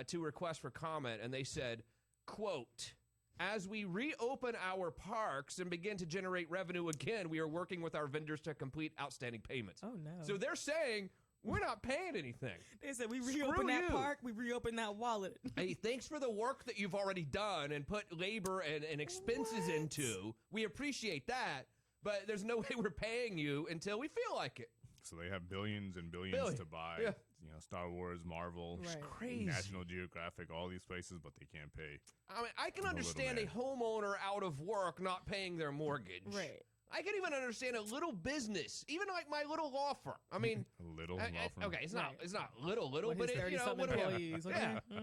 Speaker 5: to requests for comment, and they said, quote, as we reopen our parks and begin to generate revenue again, we are working with our vendors to complete outstanding payments.
Speaker 6: Oh, no.
Speaker 5: So they're saying, we're not paying anything.
Speaker 6: They said, we reopen that park, we reopen that wallet.
Speaker 5: Hey, thanks for the work that you've already done and put labor and expenses into. We appreciate that, but there's no way we're paying you until we feel like it.
Speaker 7: So they have billions and billions to buy.
Speaker 5: Yeah.
Speaker 7: You know, Star Wars, Marvel,
Speaker 5: crazy.
Speaker 7: National Geographic, all these places, but they can't pay.
Speaker 5: I mean, I can understand a homeowner out of work not paying their mortgage.
Speaker 6: Right.
Speaker 5: I can even understand a little business, even like my little law firm. I mean,
Speaker 7: law firm.
Speaker 5: Okay, it's not little,
Speaker 6: What,
Speaker 5: but
Speaker 6: his
Speaker 5: it, you know,
Speaker 6: 30-something
Speaker 5: whatever.
Speaker 6: employees, okay.
Speaker 5: Yeah.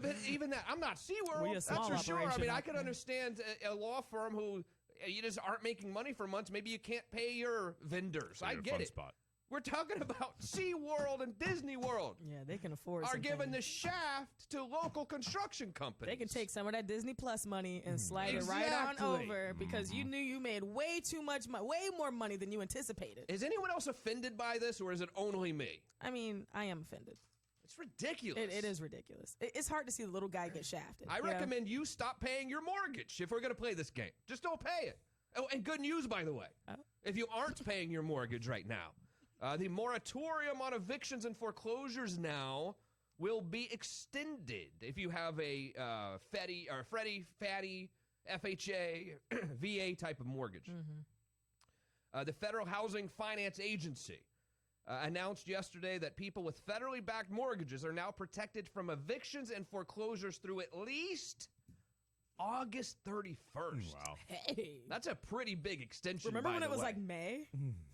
Speaker 5: But even that, I'm not SeaWorld.
Speaker 6: We a
Speaker 5: That's
Speaker 6: small
Speaker 5: for sure. I mean,
Speaker 6: operation.
Speaker 5: I can understand a law firm who you just aren't making money for months. Maybe you can't pay your vendors. I get it.
Speaker 7: Spot.
Speaker 5: We're talking about SeaWorld and Disney World.
Speaker 6: Yeah, they can afford
Speaker 5: Are giving
Speaker 6: things.
Speaker 5: the shaft to local construction companies.
Speaker 6: They can take some of that Disney Plus money and slide it right on over because you knew you made way too much money, way more money than you anticipated.
Speaker 5: Is anyone else offended by this, or is it only me?
Speaker 6: I mean, I am offended.
Speaker 5: It's ridiculous.
Speaker 6: It is ridiculous. It's hard to see the little guy get shafted.
Speaker 5: I recommend you stop paying your mortgage if we're going to play this game. Just don't pay it. Oh, and good news, by the way. If you aren't paying your mortgage right now, the moratorium on evictions and foreclosures now will be extended if you have a Freddie, FHA, VA type of mortgage. The Federal Housing Finance Agency announced yesterday that people with federally backed mortgages are now protected from evictions and foreclosures through at least August 31st.
Speaker 7: Wow.
Speaker 6: Hey.
Speaker 5: That's a pretty big extension.
Speaker 6: Remember
Speaker 5: by
Speaker 6: when
Speaker 5: the
Speaker 6: it was
Speaker 5: way.
Speaker 6: like May?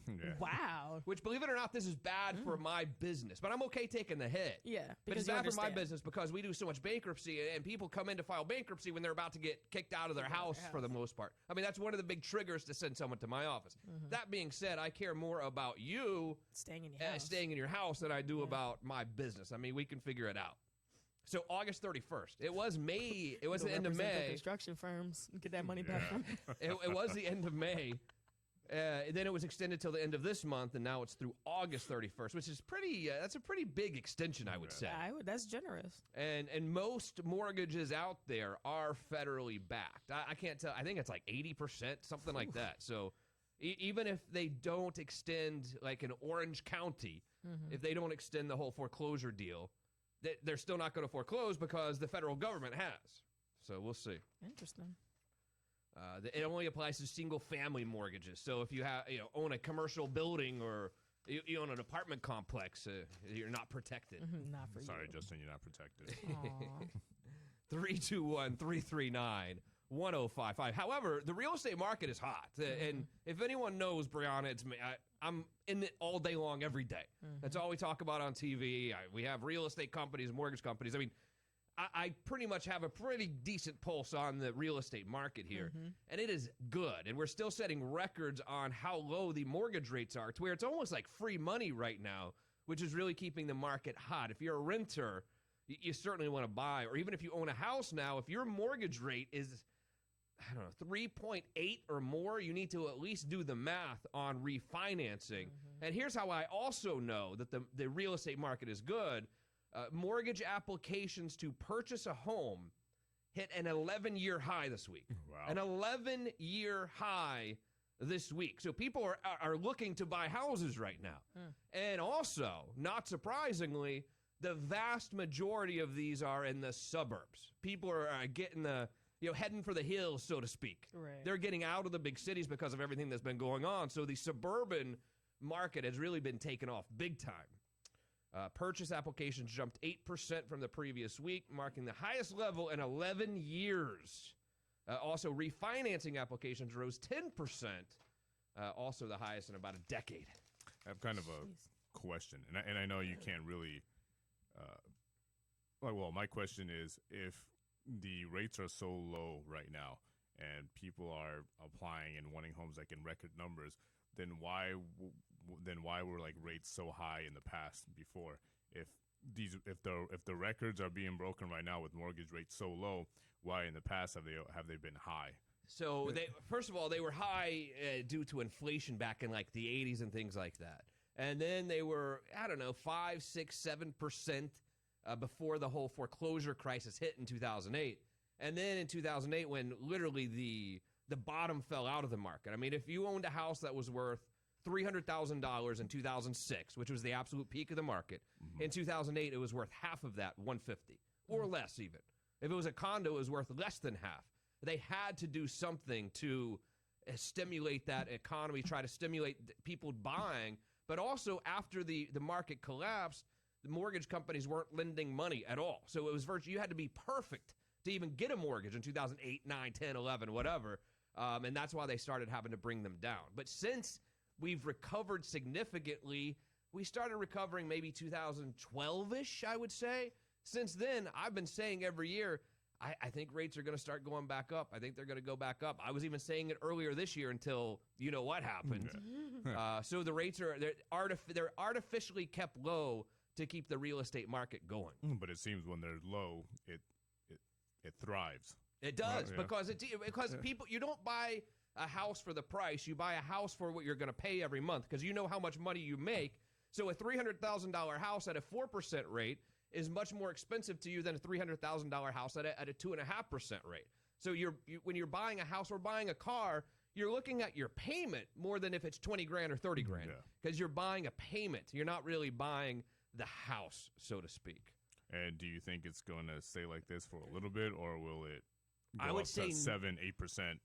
Speaker 7: Yeah.
Speaker 6: Wow.
Speaker 5: Which, believe it or not, this is bad for my business, but I'm okay taking the hit.
Speaker 6: Yeah,
Speaker 5: But
Speaker 6: because
Speaker 5: it's
Speaker 6: you
Speaker 5: bad for my
Speaker 6: understand.
Speaker 5: business because we do so much bankruptcy, and people come in to file bankruptcy when they're about to get kicked out of their house for the most part. I mean, that's one of the big triggers to send someone to my office. That being said, I care more about you
Speaker 6: Staying in your house.
Speaker 5: staying in your house than I do about my business. I mean, we can figure it out. So August 31st. It was May. It was
Speaker 6: Go
Speaker 5: the end of
Speaker 6: represent the
Speaker 5: May.
Speaker 6: construction firms. Get that money back from
Speaker 5: It was the end of May. Then it was extended till the end of this month, and now it's through August 31st, which is pretty. That's a pretty big extension, I would say.
Speaker 6: That's generous.
Speaker 5: And most mortgages out there are federally backed. I can't tell. I think it's like 80%, something like that. So even if they don't extend, like in Orange County, if they don't extend the whole foreclosure deal, they're still not going to foreclose because the federal government has. So we'll see.
Speaker 6: Interesting.
Speaker 5: It only applies to single-family mortgages. So if you have, own a commercial building or you own an apartment complex, you're not protected.
Speaker 6: Not for
Speaker 7: Sorry,
Speaker 6: you.
Speaker 7: Justin, you're not protected.
Speaker 5: 321-339-1055. However, the real estate market is hot. And if anyone knows, Brianna, it's me. I'm in it all day long, every day. That's all we talk about on TV. We have real estate companies, mortgage companies. I mean, I pretty much have a pretty decent pulse on the real estate market here, and it is good. And we're still setting records on how low the mortgage rates are, to where it's almost like free money right now which is really keeping the market hot. If you're a renter, you certainly want to buy, or even if you own a house now, if your mortgage rate is, I don't know, 3.8 or more, you need to at least do the math on refinancing. And here's how I also know that the real estate market is good. Mortgage applications to purchase a home hit an 11-year high this week.
Speaker 7: Wow.
Speaker 5: An 11-year high this week. So people are looking to buy houses right now. And also, not surprisingly, the vast majority of these are in the suburbs. People are getting heading for the hills, so to speak.
Speaker 6: Right.
Speaker 5: They're getting out of the big cities because of everything that's been going on. So the suburban market has really been taken off big time. Purchase applications jumped 8% from the previous week, marking the highest level in 11 years. Also, refinancing applications rose 10%, also the highest in about a decade.
Speaker 7: I have kind of a question, and I know you can't really. Well, my question is, if the rates are so low right now, and people are applying and wanting homes like in record numbers, then why were like rates so high in the past before? If the records are being broken right now with mortgage rates so low, why in the past have they been high?
Speaker 5: So first of all, they were high due to inflation back in like the 80s and things like that. And then they were, 5, 6, 7% before the whole foreclosure crisis hit in 2008. And then in 2008, when literally the bottom fell out of the market. I mean, if you owned a house that was worth $300,000 in 2006, which was the absolute peak of the market, in 2008, it was worth half of that, $150,000, or less even. If it was a condo, it was worth less than half. They had to do something to stimulate that economy, try to stimulate people buying. But also, after the market collapsed, the mortgage companies weren't lending money at all. So it was virtually, you had to be perfect to even get a mortgage in 2008, 9, 10, 11, whatever. And that's why they started having to bring them down. But since we've recovered significantly, we started recovering maybe 2012-ish, I would say. Since then, I've been saying every year, I think rates are going to start going back up. I think they're going to go back up. I was even saying it earlier this year until you know what happened. So the rates they're artificially kept low to keep the real estate market going.
Speaker 7: But it seems when they're low, it thrives.
Speaker 5: It does, because people, you don't buy a house for the price. You buy a house for what you're going to pay every month because you know how much money you make. So a $300,000 house at a 4% rate is much more expensive to you than a $300,000 house at a 2.5% rate. So when you're buying a house or buying a car, you're looking at your payment more than if it's 20 grand or 30 grand because you're buying a payment. You're not really buying the house, so to speak.
Speaker 7: And do you think it's going to stay like this for a little bit, or will it go
Speaker 5: up
Speaker 7: to 7, 8%?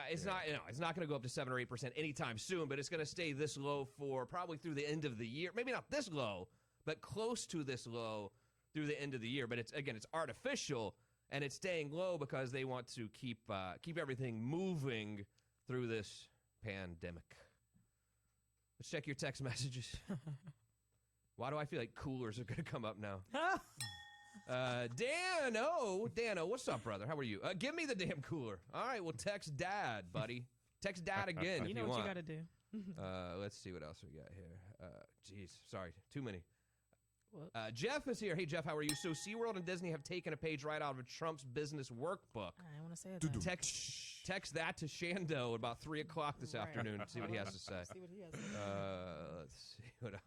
Speaker 5: It's not going to go up to 7 or 8% anytime soon, but it's going to stay this low for probably through the end of the year. Maybe not this low, but close to this low through the end of the year. But it's artificial, and it's staying low because they want to keep everything moving through this pandemic. Let's check your text messages. Why do I feel like coolers are going to come up now? Dano, what's up, brother? How are you? Give me the damn cooler. All right, well, text Dad, buddy. Text Dad again if you want.
Speaker 6: You know what you got to do.
Speaker 5: Let's see what else we got here. Jeez, sorry, too many. Jeff is here. Hey, Jeff, how are you? So SeaWorld and Disney have taken a page right out of Trump's business workbook.
Speaker 6: I want to say that.
Speaker 5: Text that to Shando about 3 o'clock this afternoon and see what he has to say.
Speaker 6: See what he has to say.
Speaker 5: Let's see what else.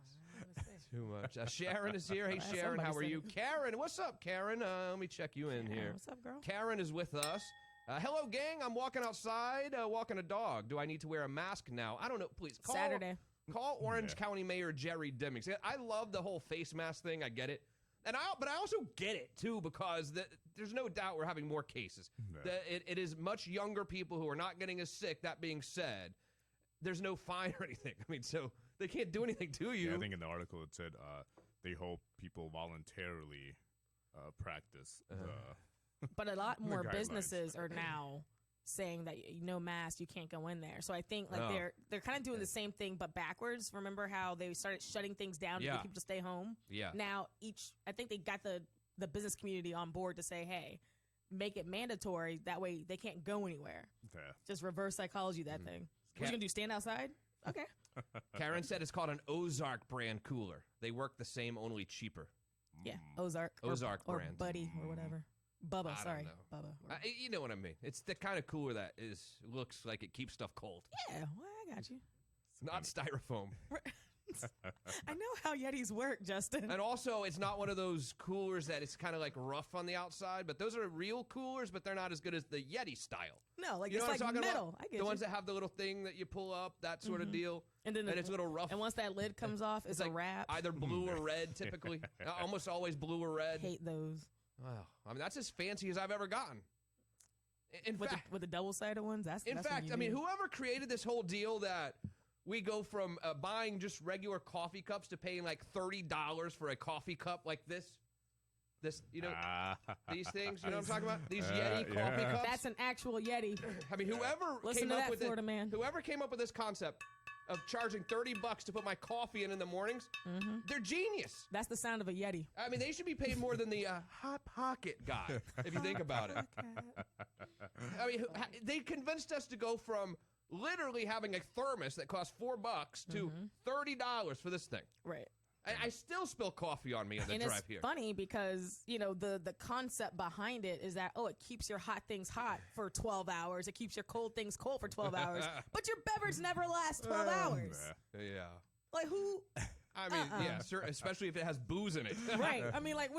Speaker 5: Too much. Sharon is here. Hey, Sharon, how are you? Karen, what's up, Karen? Let me check you in here.
Speaker 6: What's up, girl?
Speaker 5: Karen is with us. Hello, gang. I'm walking outside, walking a dog. Do I need to wear a mask now? I don't know. Please call
Speaker 6: Saturday.
Speaker 5: Call Orange County Mayor Jerry Demings. I love the whole face mask thing. I get it. But I also get it, too, because there's no doubt we're having more cases. It is much younger people who are not getting as sick. That being said, there's no fine or anything. I mean, so they can't do anything to you.
Speaker 7: Yeah, I think in the article it said they hope people voluntarily practice.
Speaker 6: But a lot more businesses are now saying that no mask, you can't go in there. So I think they're kind of doing the same thing but backwards. Remember how they started shutting things down to get people to stay home?
Speaker 5: Yeah.
Speaker 6: Now I think they got the business community on board to say, hey, make it mandatory. That way they can't go anywhere.
Speaker 7: Yeah.
Speaker 6: Just reverse psychology that thing. What you gonna do? Stand outside? Okay.
Speaker 5: Karen said it's called an Ozark brand cooler. They work the same, only cheaper.
Speaker 6: Yeah, Ozark.
Speaker 5: Ozark
Speaker 6: or
Speaker 5: brand.
Speaker 6: Buddy or whatever. Bubba,
Speaker 5: I
Speaker 6: sorry.
Speaker 5: don't know.
Speaker 6: Bubba.
Speaker 5: You know what I mean. It's the kind of cooler that looks like it keeps stuff cold.
Speaker 6: Yeah, well, I got you.
Speaker 5: Not styrofoam.
Speaker 6: I know how Yetis work, Justin.
Speaker 5: And also, it's not one of those coolers that it's kind of like rough on the outside, but those are real coolers, but they're not as good as the Yeti style.
Speaker 6: No, like
Speaker 5: You know
Speaker 6: it's
Speaker 5: what I'm
Speaker 6: like
Speaker 5: talking
Speaker 6: metal.
Speaker 5: about?
Speaker 6: I get
Speaker 5: the
Speaker 6: you.
Speaker 5: ones that have the little thing that you pull up, that sort of deal.
Speaker 6: And then
Speaker 5: it's a little rough.
Speaker 6: And once that lid comes off, it's a wrap.
Speaker 5: Either blue or red, typically. Almost always blue or red.
Speaker 6: Hate those.
Speaker 5: Wow. I mean, that's as fancy as I've ever gotten. In fact,
Speaker 6: with the double-sided ones, that's
Speaker 5: in
Speaker 6: that's
Speaker 5: fact, I mean, whoever created this whole deal that we go from buying just regular coffee cups to paying like $30 for a coffee cup like this, you know, these things, you know what I'm talking about? These Yeti coffee cups.
Speaker 6: That's an actual Yeti.
Speaker 5: I mean, whoever
Speaker 6: Listen
Speaker 5: came
Speaker 6: to
Speaker 5: up
Speaker 6: that,
Speaker 5: with
Speaker 6: Florida man.
Speaker 5: Whoever came up with this concept of charging $30 to put my coffee in the mornings, they're genius.
Speaker 6: That's the sound of a Yeti.
Speaker 5: I mean, they should be paid more than the Hot Pocket guy, if you think about it. I mean, they convinced us to go from literally having a thermos that costs $4 to $30 for this thing.
Speaker 6: Right.
Speaker 5: I still spill coffee on me on the
Speaker 6: And
Speaker 5: drive
Speaker 6: it's
Speaker 5: here.
Speaker 6: funny because, you know, the concept behind it is that, it keeps your hot things hot for 12 hours. It keeps your cold things cold for 12 hours. But your beverage never lasts 12 hours.
Speaker 5: Yeah.
Speaker 6: Like, who?
Speaker 5: I mean, yeah, sure, especially if it has booze in it.
Speaker 6: Right. I mean, like,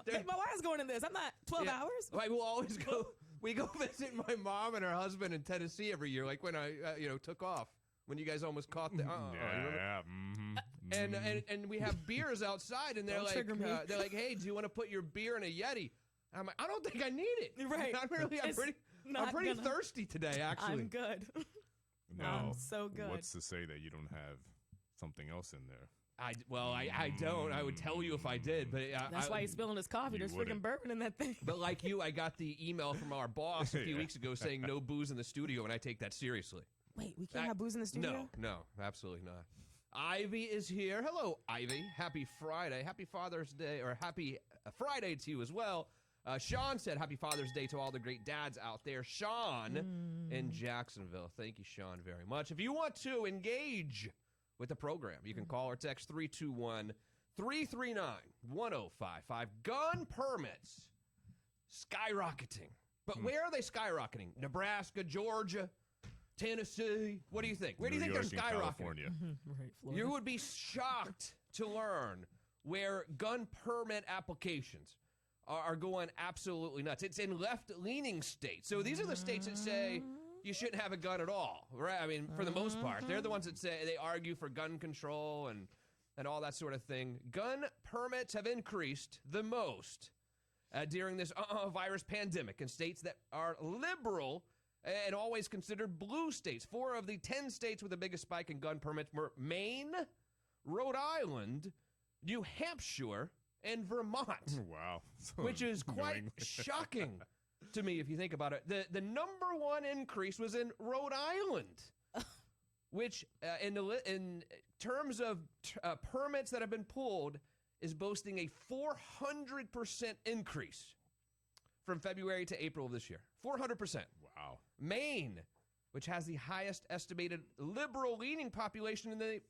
Speaker 6: my wife's going in this. I'm not 12 hours.
Speaker 5: Like, we'll always go. We go visit my mom and her husband in Tennessee every year, like when I, took off. When you guys almost caught the, and we have beers outside, and they're
Speaker 6: Don't
Speaker 5: like,
Speaker 6: trigger me.
Speaker 5: hey, do you want to put your beer in a Yeti? I'm like, I don't think I need it.
Speaker 6: Right.
Speaker 5: I'm pretty thirsty today, actually.
Speaker 6: I'm good.
Speaker 7: No.
Speaker 6: I'm so good.
Speaker 7: What's to say that you don't have something else in there?
Speaker 5: I don't. I would tell you if I did, but
Speaker 6: That's why he's spilling his coffee. There's freaking bourbon in that thing.
Speaker 5: But like you, I got the email from our boss a few weeks ago saying no booze in the studio, and I take that seriously.
Speaker 6: Wait, we can't have booze in the studio?
Speaker 5: No, absolutely not. Ivy is here. Hello, Ivy. Happy Friday. Happy Father's Day, or happy Friday to you as well. Sean said happy Father's Day to all the great dads out there. Sean in Jacksonville. Thank you, Sean, very much. If you want to engage with the program, you can call or text 321-339-1055. Gun permits skyrocketing. But where are they skyrocketing? Nebraska, Georgia, Tennessee. What do you think? Where do you think they're skyrocketing?
Speaker 7: California.
Speaker 6: Right, Florida.
Speaker 5: You would be shocked to learn where gun permit applications are going absolutely nuts. It's in left-leaning states. So these are the states that say you shouldn't have a gun at all, right? I mean, for the most part. They're the ones that say they argue for gun control and all that sort of thing. Gun permits have increased the most during this virus pandemic in states that are liberal and always considered blue states. 4 of the 10 states with the biggest spike in gun permits were Maine, Rhode Island, New Hampshire, and Vermont.
Speaker 7: Wow.
Speaker 5: Which is quite shocking to me if you think about it. The number one increase was in Rhode Island, which in terms of permits that have been pulled is boasting a 400% increase from February to April of this year. 400%.
Speaker 7: Wow.
Speaker 5: Maine, which has the highest estimated liberal-leaning population in the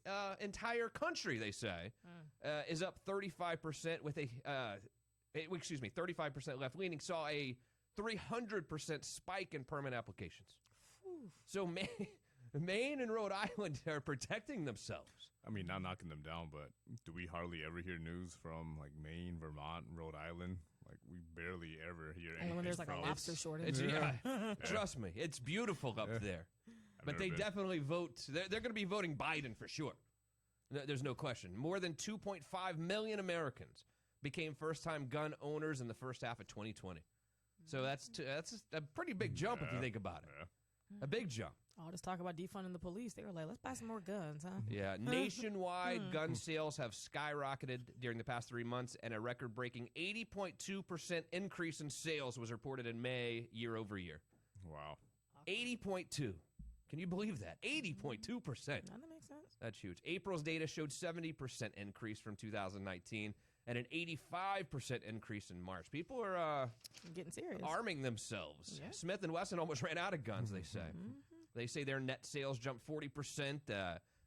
Speaker 5: entire country, they say, is up 35% with 35% left-leaning, saw a 300% spike in permit applications. So Maine and Rhode Island are protecting themselves.
Speaker 7: I mean, not knocking them down, but do we hardly ever hear news from like Maine, Vermont, Rhode Island? Like we barely ever hear anything.
Speaker 6: When there's like a lobster shortage.
Speaker 5: Trust me, it's beautiful up there. But they definitely vote. They're going to be voting Biden for sure. There's no question. More than 2.5 million Americans became first-time gun owners in the first half of 2020. So that's a pretty big jump if you think about it. A big jump.
Speaker 6: All this talk about defunding the police. They were like, let's buy some more guns, huh?
Speaker 5: Yeah, nationwide gun sales have skyrocketed during the past 3 months, and a record-breaking 80.2% increase in sales was reported in May year over year.
Speaker 7: Wow.
Speaker 5: 80.2. Can you believe that? 80.2%.
Speaker 6: That makes sense.
Speaker 5: That's huge. April's data showed 70% increase from 2019 and an 85% increase in March. People are
Speaker 6: getting serious,
Speaker 5: arming themselves.
Speaker 6: Yeah.
Speaker 5: Smith & Wesson almost ran out of guns, they say. They say their net sales jumped 40%,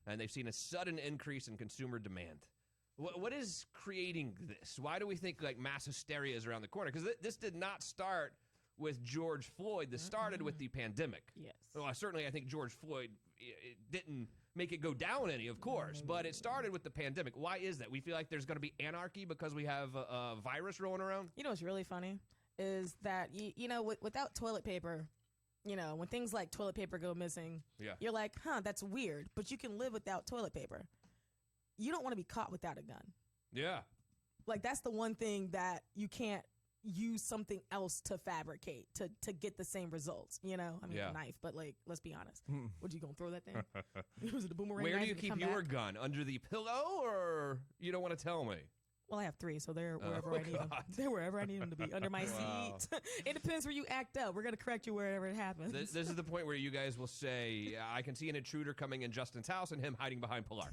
Speaker 5: and they've seen a sudden increase in consumer demand. What is creating this? Why do we think like mass hysteria is around the corner? Because this did not start with George Floyd. This started with the pandemic.
Speaker 6: Yes.
Speaker 5: Well, certainly I think George Floyd it didn't make it go down any, of course, but it started with the pandemic. Why is that? We feel like there's going to be anarchy because we have a virus rolling around?
Speaker 6: You know what's really funny is that, without toilet paper, when things like toilet paper go missing, you're like, that's weird, but you can live without toilet paper. You don't want to be caught without a gun.
Speaker 5: Yeah.
Speaker 6: Like, that's the one thing that you can't use something else to fabricate to get the same results, a knife, but like, let's be honest. What, you gonna throw that thing? Was it a boomerang?
Speaker 5: Where do you keep your gun? Under the pillow, or you don't want to tell me?
Speaker 6: Well, I have 3, so they're wherever I need them. They're wherever I need them to be. Under my seat. It depends where you act up. We're going to correct you wherever it happens.
Speaker 5: This is the point where you guys will say, I can see an intruder coming in Justin's house and him hiding behind Pilar.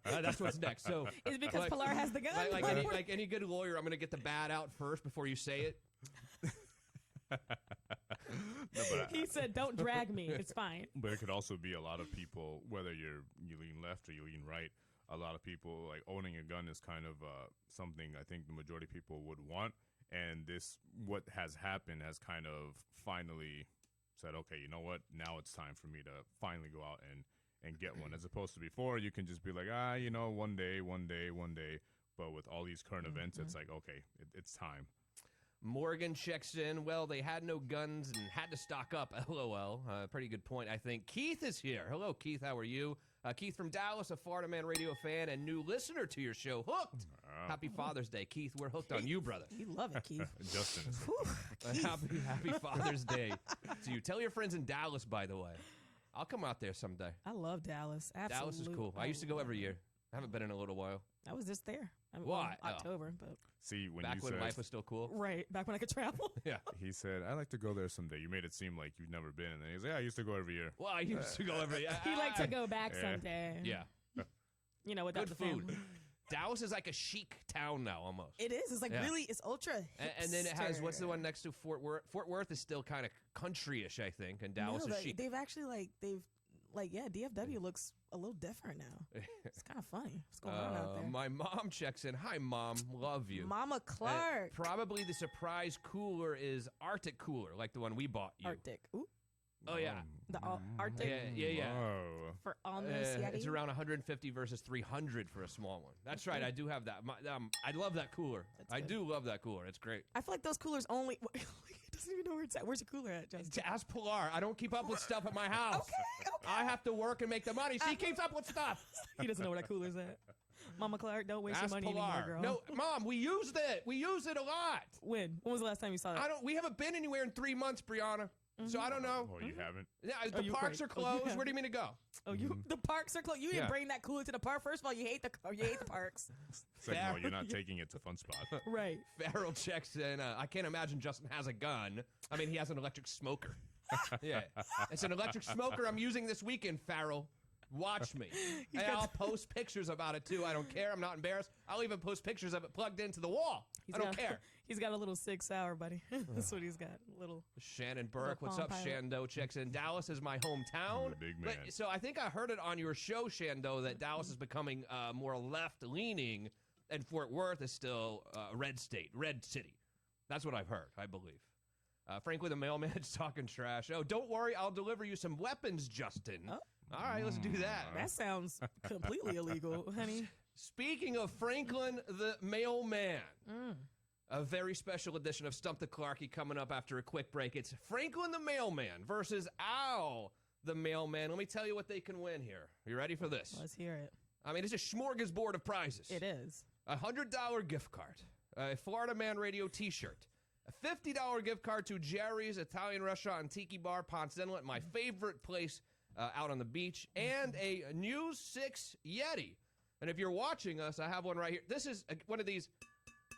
Speaker 5: That's what's next. So
Speaker 6: is it because Pilar has the gun?
Speaker 5: Like any good lawyer, I'm going to get the bat out first before you say it.
Speaker 6: He said, don't drag me. It's fine.
Speaker 7: But it could also be a lot of people, whether you lean left or you lean right, a lot of people, like, owning a gun is kind of something I think the majority of people would want. And what has happened has kind of finally said, okay, you know what? Now it's time for me to finally go out and get one. As opposed to before, you can just be like, one day. But with all these current events, it's like, okay, it's time.
Speaker 5: Morgan checks in. Well, they had no guns and had to stock up. LOL. Pretty good point, I think. Keith is here. Hello, Keith. How are you? Keith from Dallas, a Florida Man Radio fan and new listener to your show. Hooked. Happy Father's Day, Keith. We're hooked on you, brother.
Speaker 6: You love it, Keith.
Speaker 7: Justin is
Speaker 5: happy Father's Day to you. Tell your friends in Dallas, by the way. I'll come out there someday.
Speaker 6: I love Dallas. Absolutely.
Speaker 5: Dallas is cool. I used to go every year. I haven't been in a little while.
Speaker 6: I was just there.
Speaker 5: Why?
Speaker 6: October, but
Speaker 7: see, when
Speaker 5: back when life was still cool.
Speaker 6: Right, back when I could travel.
Speaker 5: Yeah.
Speaker 7: He said, "I'd like to go there someday." You made it seem like you've never been, and then he's like, "Yeah, I used to go every year."
Speaker 5: Well, I used to go every year.
Speaker 6: He liked to go back someday.
Speaker 5: Yeah.
Speaker 6: Without
Speaker 5: Good
Speaker 6: the
Speaker 5: food.
Speaker 6: family.
Speaker 5: Dallas is like a chic town now, almost.
Speaker 6: It is. It's like really, it's ultra hipster.
Speaker 5: And then it has, what's the one next to Fort Worth? Fort Worth is still kind of country-ish, I think, and Dallas is chic.
Speaker 6: They've actually DFW looks a little different now. It's kind of funny. What's going on out there?
Speaker 5: My mom checks in. Hi, Mom. Love you.
Speaker 6: Mama Clark.
Speaker 5: Probably the surprise cooler is Arctic Cooler, like the one we bought you.
Speaker 6: Arctic. Ooh.
Speaker 5: Oh, yeah.
Speaker 6: The Arctic?
Speaker 5: Yeah.
Speaker 7: Whoa.
Speaker 6: For almost Yeti?
Speaker 5: It's around 150 versus 300 for a small one. That's right. I do have that. I love that cooler. I do love that cooler. It's great.
Speaker 6: I feel like those coolers only... He doesn't even know where it's at. Where's your cooler at, Justin?
Speaker 5: Ask Pilar. I don't keep up with stuff at my house.
Speaker 6: Okay.
Speaker 5: I have to work and make the money. She keeps up with stuff.
Speaker 6: He doesn't know where that cooler's at. Mama Clark, don't waste
Speaker 5: Ask
Speaker 6: your money
Speaker 5: Pilar.
Speaker 6: anymore, girl.
Speaker 5: No, Mom, we used it. We use it a lot.
Speaker 6: When? When was the last time you saw that?
Speaker 5: We haven't been anywhere in 3 months, Brianna. So I don't know.
Speaker 7: Oh, you haven't?
Speaker 5: Yeah, the parks are closed. Where do you mean to go?
Speaker 6: Oh, the parks are closed. You didn't bring that cooler to the park. First of all, you hate the parks.
Speaker 7: Second of all, you're not taking it to Fun Spot.
Speaker 6: Right.
Speaker 5: Farrell checks in. I can't imagine Justin has a gun. I mean, he has an electric smoker. Yeah, it's an electric smoker I'm using this weekend, Farrell. Watch me. And I'll post pictures about it, too. I don't care. I'm not embarrassed. I'll even post pictures of it plugged into the wall. I don't care.
Speaker 6: He's got a little 6 hour, buddy. That's what he's got. Little
Speaker 5: Shannon Burke. What's up, Shando? Checks in. Dallas is my hometown.
Speaker 7: Big man.
Speaker 5: So I think I heard it on your show, Shando, that Dallas is becoming more left-leaning, and Fort Worth is still red state, red city. That's what I've heard, I believe. Frankly, the mailman's talking trash. Oh, don't worry. I'll deliver you some weapons, Justin.
Speaker 6: Oh.
Speaker 5: All right, let's do that.
Speaker 6: That sounds completely illegal, honey.
Speaker 5: Speaking of Franklin the Mailman, a very special edition of Stump the Clarkie coming up after a quick break. It's Franklin the Mailman versus Al the Mailman. Let me tell you what they can win here. Are you ready for this?
Speaker 6: Let's hear it.
Speaker 5: I mean, it's a smorgasbord of prizes.
Speaker 6: It is.
Speaker 5: A $100 gift card, a Florida Man Radio t-shirt, a $50 gift card to Jerry's Italian Restaurant and Tiki Bar, Ponce Inlet, my favorite place out on the beach, and a News 6 Yeti. And if you're watching us, I have one right here. This is one of these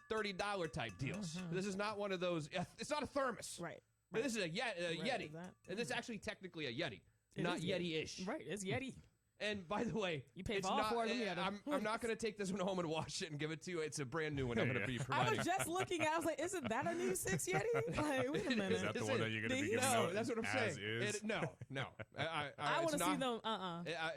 Speaker 5: $30 type deals. This is not one of those. It's not a thermos.
Speaker 6: Right.
Speaker 5: This is a Yeti. And this is actually technically a Yeti, not Yeti-ish.
Speaker 6: Right, it's Yeti.
Speaker 5: And by the way,
Speaker 6: you pay
Speaker 5: it's
Speaker 6: for all
Speaker 5: not,
Speaker 6: 4 of them.
Speaker 5: I'm not going to take this one home and wash it and give it to you. It's a brand new one I'm going to be providing.
Speaker 6: I was just looking at it. I was like, isn't that a new 6 Yeti? Like, wait a minute.
Speaker 7: Is that the one that you're going to be giving
Speaker 5: No,
Speaker 7: out
Speaker 5: that's what I'm saying.
Speaker 7: is?
Speaker 5: No.
Speaker 6: I want to see them.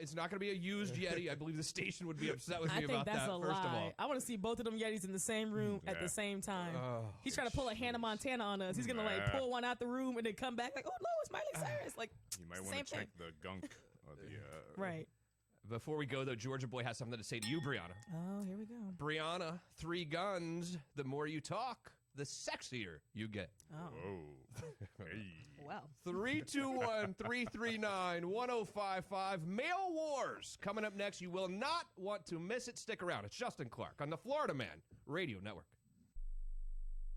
Speaker 5: It's not going to be a used Yeti. I believe the station would be upset with me
Speaker 6: I
Speaker 5: about
Speaker 6: think that's
Speaker 5: that,
Speaker 6: a
Speaker 5: first of all.
Speaker 6: lie. I want to see both of them Yetis in the same room at the same time. He's trying to pull a Hannah Montana on us. He's going to like pull one out the room and then come back like, oh, no, it's Miley Cyrus. Like,
Speaker 7: you might want to check the gunk or the...
Speaker 6: Right.
Speaker 5: Before we go, though, Georgia Boy has something to say to you, Brianna.
Speaker 6: Oh, here we go.
Speaker 5: Brianna, 3 guns. The more you talk, the sexier you get.
Speaker 6: Oh.
Speaker 7: Hey.
Speaker 6: Well.
Speaker 5: 321-339-1055. Mail Wars coming up next. You will not want to miss it. Stick around. It's Justin Clark on the Florida Man Radio Network.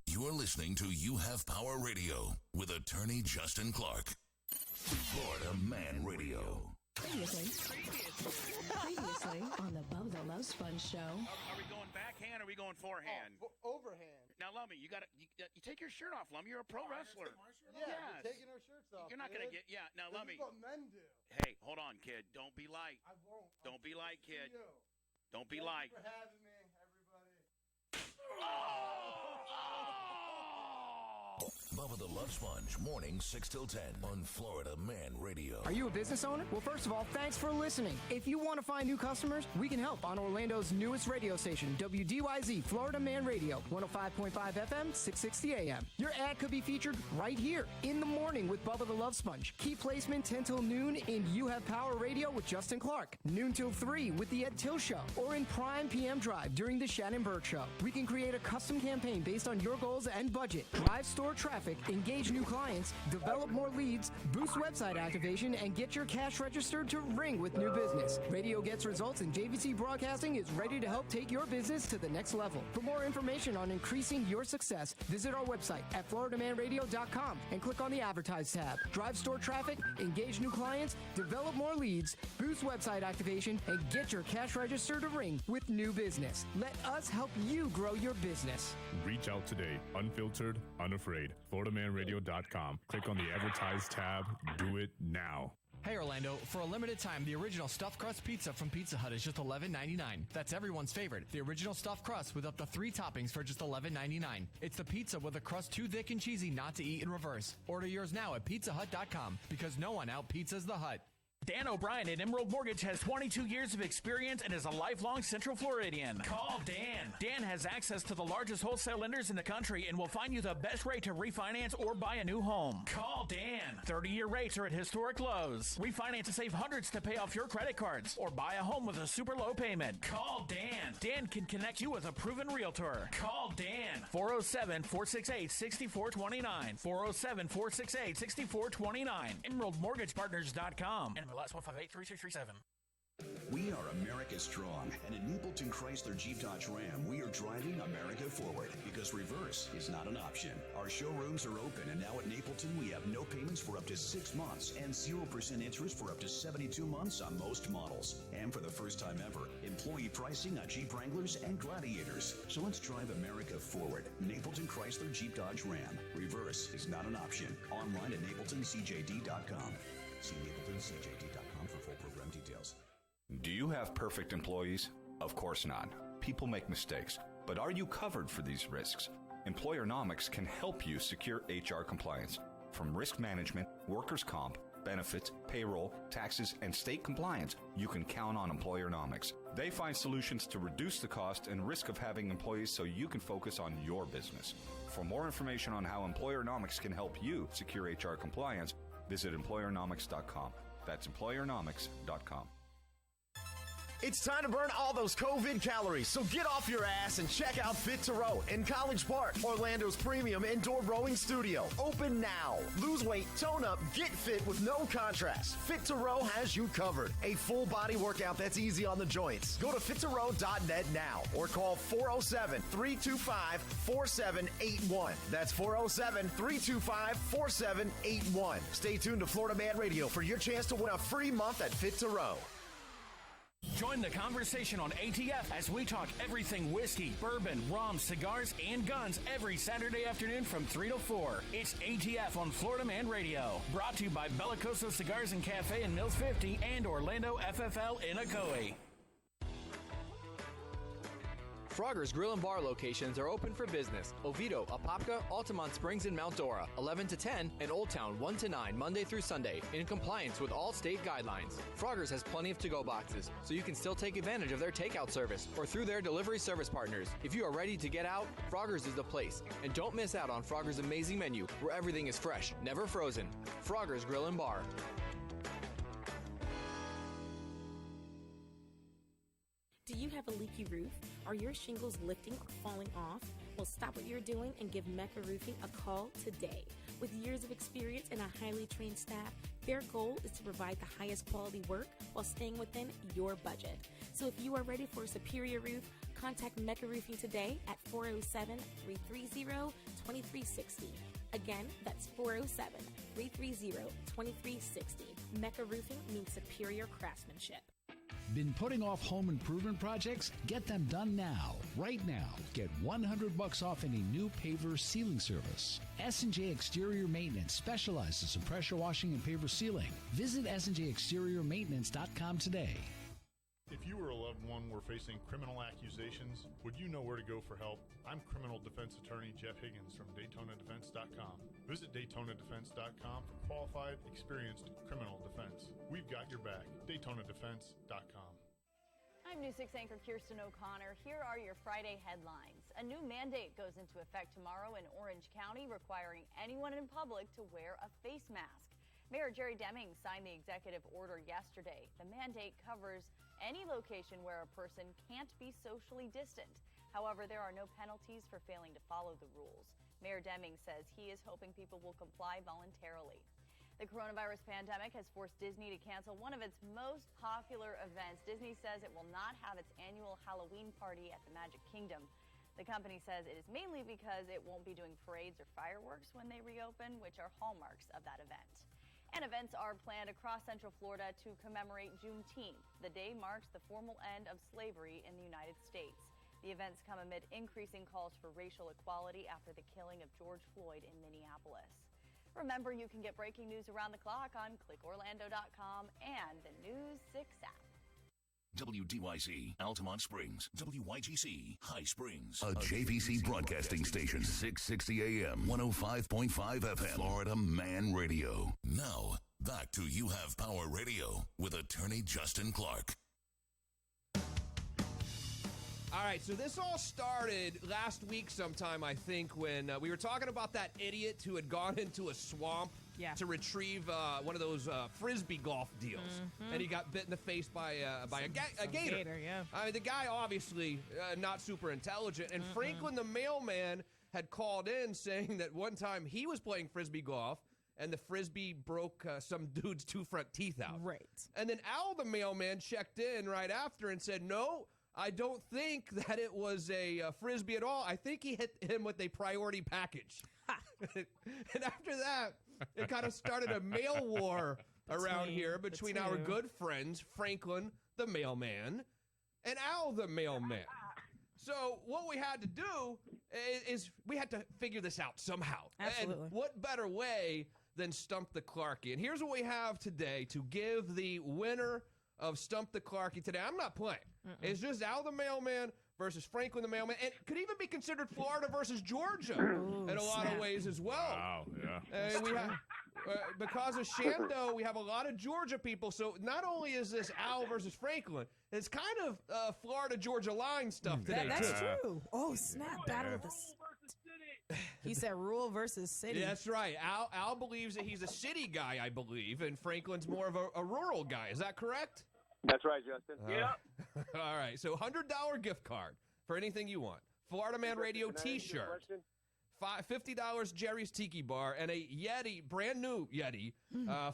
Speaker 2: You're listening to You Have Power Radio with attorney Justin Clark. Florida Man Radio.
Speaker 4: Previously on the Bubba the Love Sponge Show.
Speaker 15: Are we going backhand or are we going forehand?
Speaker 14: Overhand.
Speaker 15: Now, Lummy, you take your shirt off, Lummy. You're a pro wrestler.
Speaker 14: Yeah,
Speaker 15: Yes.
Speaker 14: we're taking our shirts off.
Speaker 15: You're not going to
Speaker 14: kid.
Speaker 15: get... Yeah, now,
Speaker 14: This
Speaker 15: Lummy.
Speaker 14: is what men do.
Speaker 15: Hey, hold on, kid. Don't be light.
Speaker 14: I won't.
Speaker 15: Don't be light, kid.
Speaker 14: You.
Speaker 15: Don't be
Speaker 14: Thank
Speaker 15: light.
Speaker 14: you for having me, everybody.
Speaker 2: Bubba the Love Sponge, morning 6 till 10 on Florida Man Radio.
Speaker 1: Are you a business owner? Well, first of all, thanks for listening. If you want to find new customers, we can help on Orlando's newest radio station, WDYZ, Florida Man Radio, 105.5 FM, 660 AM. Your ad could be featured right here in the morning with Bubba the Love Sponge. Key placement 10 till noon in You Have Power Radio with Justin Clark. Noon till 3 with the Ed Till Show. Or in prime PM drive during the Shannon Burke Show. We can create a custom campaign based on your goals and budget. Drive store traffic, engage new clients, develop more leads, boost website activation, and get your cash registered to ring with new business. Radio gets results, and JVC Broadcasting is ready to help take your business to the next level. For more information on increasing your success, visit our website at floridamanradio.com and click on the Advertise tab. Drive store traffic, engage new clients, develop more leads, boost website activation, and get your cash registered to ring with new business. Let us help you grow your business.
Speaker 7: Reach out today. Unfiltered, unafraid. FloridaManRadio.com. Click on the Advertise tab. Do it now.
Speaker 16: Hey Orlando, for a limited time, the original stuffed crust pizza from Pizza Hut is just $11.99. That's everyone's favorite. The original stuffed crust with up to 3 toppings for just $11.99. It's the pizza with a crust too thick and cheesy not to eat in reverse. Order yours now at pizzahut.com because no one out-pizzas the Hut.
Speaker 15: Dan O'Brien at Emerald Mortgage has 22 years of experience and is a lifelong Central Floridian. Call Dan. Dan has access to the largest wholesale lenders in the country and will find you the best rate to refinance or buy a new home. Call Dan. 30-year rates are at historic lows. Refinance to save hundreds to pay off your credit cards or buy a home with a super low payment. Call Dan. Dan can connect you with a proven realtor. Call Dan. 407-468-6429. 407-468-6429. EmeraldMortgagePartners.com. And MLS 158-3637.
Speaker 19: We are America Strong, and at Napleton Chrysler Jeep Dodge Ram, we are driving America forward because reverse is not an option. Our showrooms are open, and now at Napleton, we have no payments for up to 6 months and 0% interest for up to 72 months on most models. And for the first time ever, employee pricing on Jeep Wranglers and Gladiators. So let's drive America forward. Napleton Chrysler Jeep Dodge Ram. Reverse is not an option. Online at NapletonCJD.com. See NapletonCJD.com for full program details.
Speaker 8: Do you have perfect employees? Of course not. People make mistakes. But are you covered for these risks? Employernomics can help you secure HR compliance. From risk management, workers' comp, benefits, payroll, taxes, and state compliance, you can count on Employernomics. They find solutions to reduce the cost and risk of having employees so you can focus on your business. For more information on how Employernomics can help you secure HR compliance, visit Employernomics.com. That's Employernomics.com.
Speaker 9: It's time to burn all those COVID calories, so get off your ass and check out Fit to Row in College Park, Orlando's premium indoor rowing studio. Open now. Lose weight, tone up, get fit with no contrast. Fit to Row has you covered. A full body workout that's easy on the joints. Go to fittorow.net now or call 407-325-4781. That's 407-325-4781. Stay tuned to Florida Man Radio for your chance to win a free month at Fit to Row.
Speaker 15: Join the conversation on ATF as we talk everything whiskey, bourbon, rum, cigars, and guns every Saturday afternoon from 3 to 4. It's ATF on Florida Man Radio. Brought to you by Bellicoso Cigars and Cafe in Mills 50 and Orlando FFL in Ocoee.
Speaker 16: Frogger's Grill and Bar locations are open for business. Oviedo, Apopka, Altamont Springs, and Mount Dora, 11 to 10, and Old Town, 1 to 9, Monday through Sunday, in compliance with all state guidelines. Frogger's has plenty of to-go boxes, so you can still take advantage of their takeout service or through their delivery service partners. If you are ready to get out, Frogger's is the place. And don't miss out on Frogger's amazing menu, where everything is fresh, never frozen. Frogger's Grill and Bar.
Speaker 10: Do you have a leaky roof? Are your shingles lifting or falling off? Well, stop what you're doing and give Mecca Roofing a call today. With years of experience and a highly trained staff, their goal is to provide the highest quality work while staying within your budget. So if you are ready for a superior roof, contact Mecca Roofing today at 407-330-2360. Again, that's 407-330-2360. Mecca Roofing means superior craftsmanship.
Speaker 11: Been putting off home improvement projects? Get them done now. Right now. Get $100 off any new paver sealing service. S&J Exterior Maintenance specializes in pressure washing and paver sealing. Visit snjexteriormaintenance.com today.
Speaker 12: If you or a loved one were facing criminal accusations, would you know where to go for help? I'm criminal defense attorney Jeff Higgins from DaytonaDefense.com. Visit DaytonaDefense.com for qualified, experienced criminal defense. We've got your back. DaytonaDefense.com.
Speaker 17: I'm News 6 anchor Kirsten O'Connor. Here are your Friday headlines. A new mandate goes into effect tomorrow in Orange County, requiring anyone in public to wear a face mask. Mayor Jerry Deming signed the executive order yesterday. The mandate covers any location where a person can't be socially distant. However, there are no penalties for failing to follow the rules. Mayor Deming says he is hoping people will comply voluntarily. The coronavirus pandemic has forced Disney to cancel one of its most popular events. Disney says it will not have its annual Halloween party at the Magic Kingdom. The company says it is mainly because it won't be doing parades or fireworks when they reopen, which are hallmarks of that event. And events are planned across Central Florida to commemorate Juneteenth. The day marks the formal end of slavery in the United States. The events come amid increasing calls for racial equality after the killing of George Floyd in Minneapolis. Remember, you can get breaking news around the clock on clickorlando.com and the News 6 app.
Speaker 2: WDYC, Altamont Springs. WYGC, High Springs. A JVC broadcasting station. 660 AM, 105.5 FM. Florida Man Radio. Now, back to You Have Power Radio with attorney Justin Clark.
Speaker 5: All right, so this all started last week sometime, I think, when we were talking about that idiot who had gone into a swamp to retrieve one of those Frisbee golf deals.
Speaker 6: Mm-hmm.
Speaker 5: And he got bit in the face by a gator. I mean, the guy obviously not super intelligent. And Franklin the mailman had called in saying that one time he was playing Frisbee golf and the Frisbee broke some dude's two front teeth out.
Speaker 6: Right.
Speaker 5: And then Al the mailman checked in right after and said, no, I don't think that it was a Frisbee at all. I think he hit him with a priority package. And after that, it kind of started a mail war around here between our good friends, Franklin the mailman and Al the mailman. So what we had to do is we had to figure this out somehow.
Speaker 6: Absolutely.
Speaker 5: And what better way than Stump the Clarkie? And here's what we have today to give the winner of Stump the Clarkie today. I'm not playing. It's just Al the mailman versus Franklin the mailman. And it could even be considered Florida versus Georgia in a lot of ways as well.
Speaker 7: Wow, yeah.
Speaker 5: We have, because of Shando, we have a lot of Georgia people. So not only is this Al versus Franklin, it's kind of Florida-Georgia line stuff today,
Speaker 6: That's
Speaker 5: too.
Speaker 6: true. Oh, snap. Battle of the... He said rural versus city.
Speaker 5: Yeah, that's right. Al believes that he's a city guy, I believe, and Franklin's more of a rural guy. Is that correct?
Speaker 18: That's right, Justin.
Speaker 5: All right. So $100 gift card for anything you want. Florida Man Radio T-shirt. $50 Jerry's Tiki Bar, and a Yeti, brand new Yeti,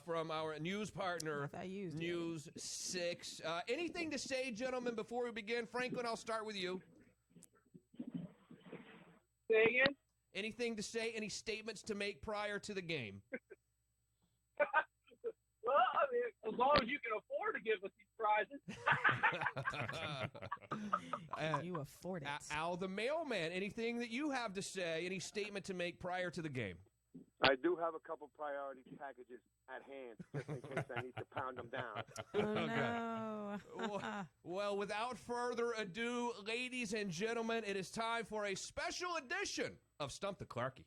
Speaker 5: from our news partner, News 6. Anything to say, gentlemen, before we begin? Franklin, I'll start with you.
Speaker 18: Say again?
Speaker 5: Anything to say? Any statements to make prior to the game?
Speaker 18: Well, I mean, as long as you can afford to give us these
Speaker 5: surprises.
Speaker 6: You afford it.
Speaker 5: Al, the mailman, anything that you have to say, any statement to make prior to the game?
Speaker 18: I do have a couple priority packages at hand, just in case I need to pound them down.
Speaker 6: Oh, no.
Speaker 5: Well, without further ado, ladies and gentlemen, it is time for a special edition of Stump the Clarkie.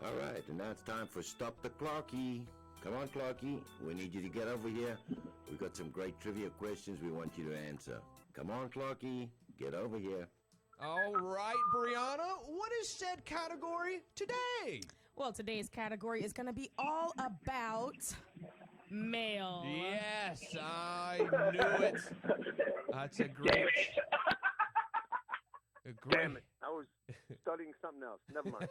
Speaker 3: All right, and now it's time for Stump the Clarkie. Come on, Clarkie. We need you to get over here. We've got some great trivia questions we want you to answer. Come on, Clarkie. Get over here.
Speaker 5: All right, Brianna, what is said category today?
Speaker 6: Well, today's category is going to be all about mail.
Speaker 5: Yes, I knew it. That's a great...
Speaker 18: Damn it. I was studying something else. Never mind.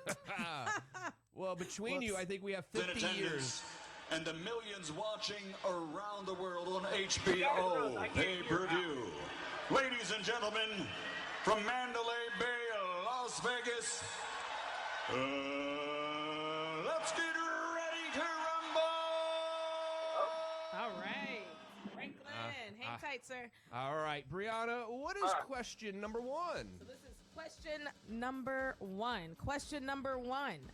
Speaker 5: Well, between you, I think we have 50 years.
Speaker 20: And the millions watching around the world on HBO pay-per-view. Ladies and gentlemen, from Mandalay Bay, Las Vegas, let's get ready to rumble!
Speaker 6: All right. Franklin, hang tight, sir.
Speaker 5: All right, Brianna, what is question number one?
Speaker 6: So this is question number one. Question number one.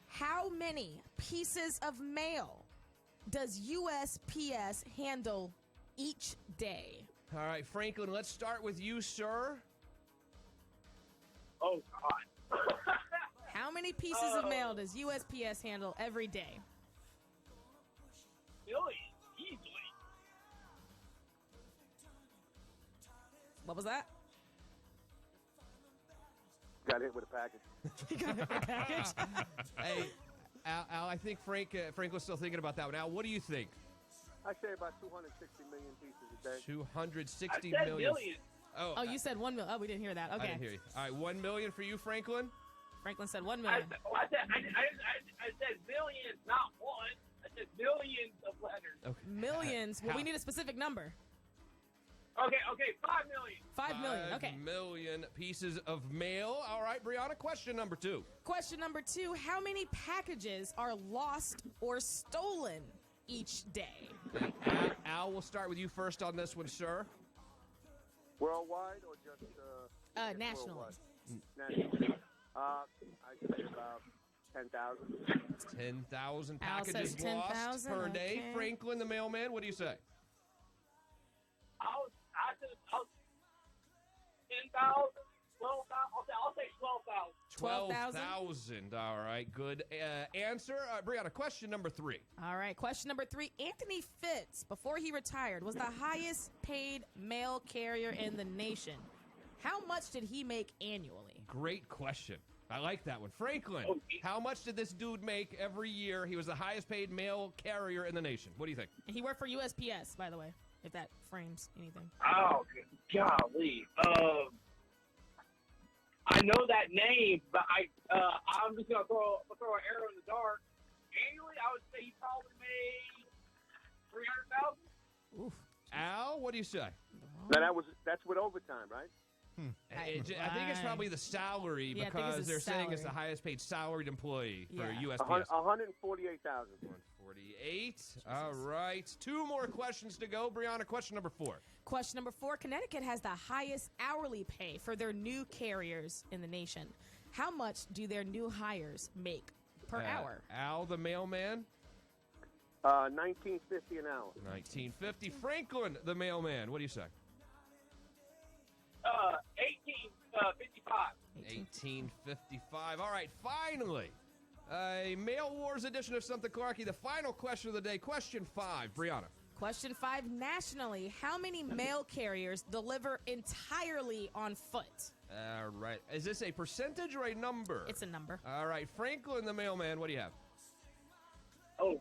Speaker 6: How many pieces of mail does USPS handle each day?
Speaker 5: All right, Franklin, let's start with you, sir.
Speaker 18: Oh, God.
Speaker 6: How many pieces of mail does USPS handle every day?
Speaker 18: Millions, easily.
Speaker 6: What was that?
Speaker 18: Got hit with a package.
Speaker 6: You got hit with a package?
Speaker 5: Hey, Al, I think Frank was still thinking about that one. Al, what do you think?
Speaker 18: I say about 260 million pieces a day.
Speaker 5: 260
Speaker 18: I said
Speaker 5: million.
Speaker 18: million.
Speaker 6: Oh, you said 1 million. Oh, we didn't hear that. Okay.
Speaker 5: I didn't hear you. All right, 1 million for you, Franklin.
Speaker 6: Franklin said 1 million.
Speaker 18: I said millions, not one. I said millions of letters.
Speaker 5: Okay.
Speaker 6: Millions. Well, we need a specific number.
Speaker 18: Okay, 5 million.
Speaker 6: 5 million. Okay.
Speaker 5: 5 million pieces of mail. All right, Brianna, question number two.
Speaker 6: Question number two. How many packages are lost or stolen each day?
Speaker 5: Al, we'll start with you first on this one, sir.
Speaker 18: Worldwide or just
Speaker 6: nationally?
Speaker 18: Worldwide? Nationally. I'd say about 10,000.
Speaker 5: 10,000
Speaker 6: Al
Speaker 5: packages
Speaker 6: says
Speaker 5: lost
Speaker 6: 10,000,
Speaker 5: per day.
Speaker 6: okay.
Speaker 5: Franklin, the mailman, what do you say?
Speaker 18: I said 10,000, 12,000. I'll say 12,000.
Speaker 5: 12,000. All right, good answer. Brianna, question number three.
Speaker 6: All right, question number three. Anthony Fitz, before he retired, was the highest paid mail carrier in the nation. How much did he make annually?
Speaker 5: Great question. I like that one. Franklin, how much did this dude make every year? He was the highest paid mail carrier in the nation. What do you think?
Speaker 6: And he worked for USPS, by the way, if that frames anything.
Speaker 18: Oh, golly. I know that name, but I'm just gonna throw an arrow in the dark. Annually, I would say he probably made 300,000.
Speaker 6: Oof.
Speaker 5: Al, what do you say?
Speaker 18: Now that's with overtime, right?
Speaker 5: I think it's probably the salary because they're saying it's the highest paid salaried employee for USPS.
Speaker 18: 148,000.
Speaker 5: 148. All right. Two more questions to go. Brianna, question number four.
Speaker 6: Question number four. Connecticut has the highest hourly pay for their new carriers in the nation. How much do their new hires make per hour?
Speaker 5: Al, the mailman.
Speaker 18: $19.50 an hour.
Speaker 5: $19.50. Franklin, the mailman. What do you say?
Speaker 18: $18.55.
Speaker 5: $18.55. All right, finally, a Mail Wars edition of Something Clarkie. The final question of the day, question 5. Brianna.
Speaker 6: Question 5. Nationally, how many mail carriers deliver entirely on foot?
Speaker 5: All right. Is this a percentage or a number?
Speaker 6: It's a number.
Speaker 5: All right, Franklin, the mailman. What do you have?
Speaker 18: On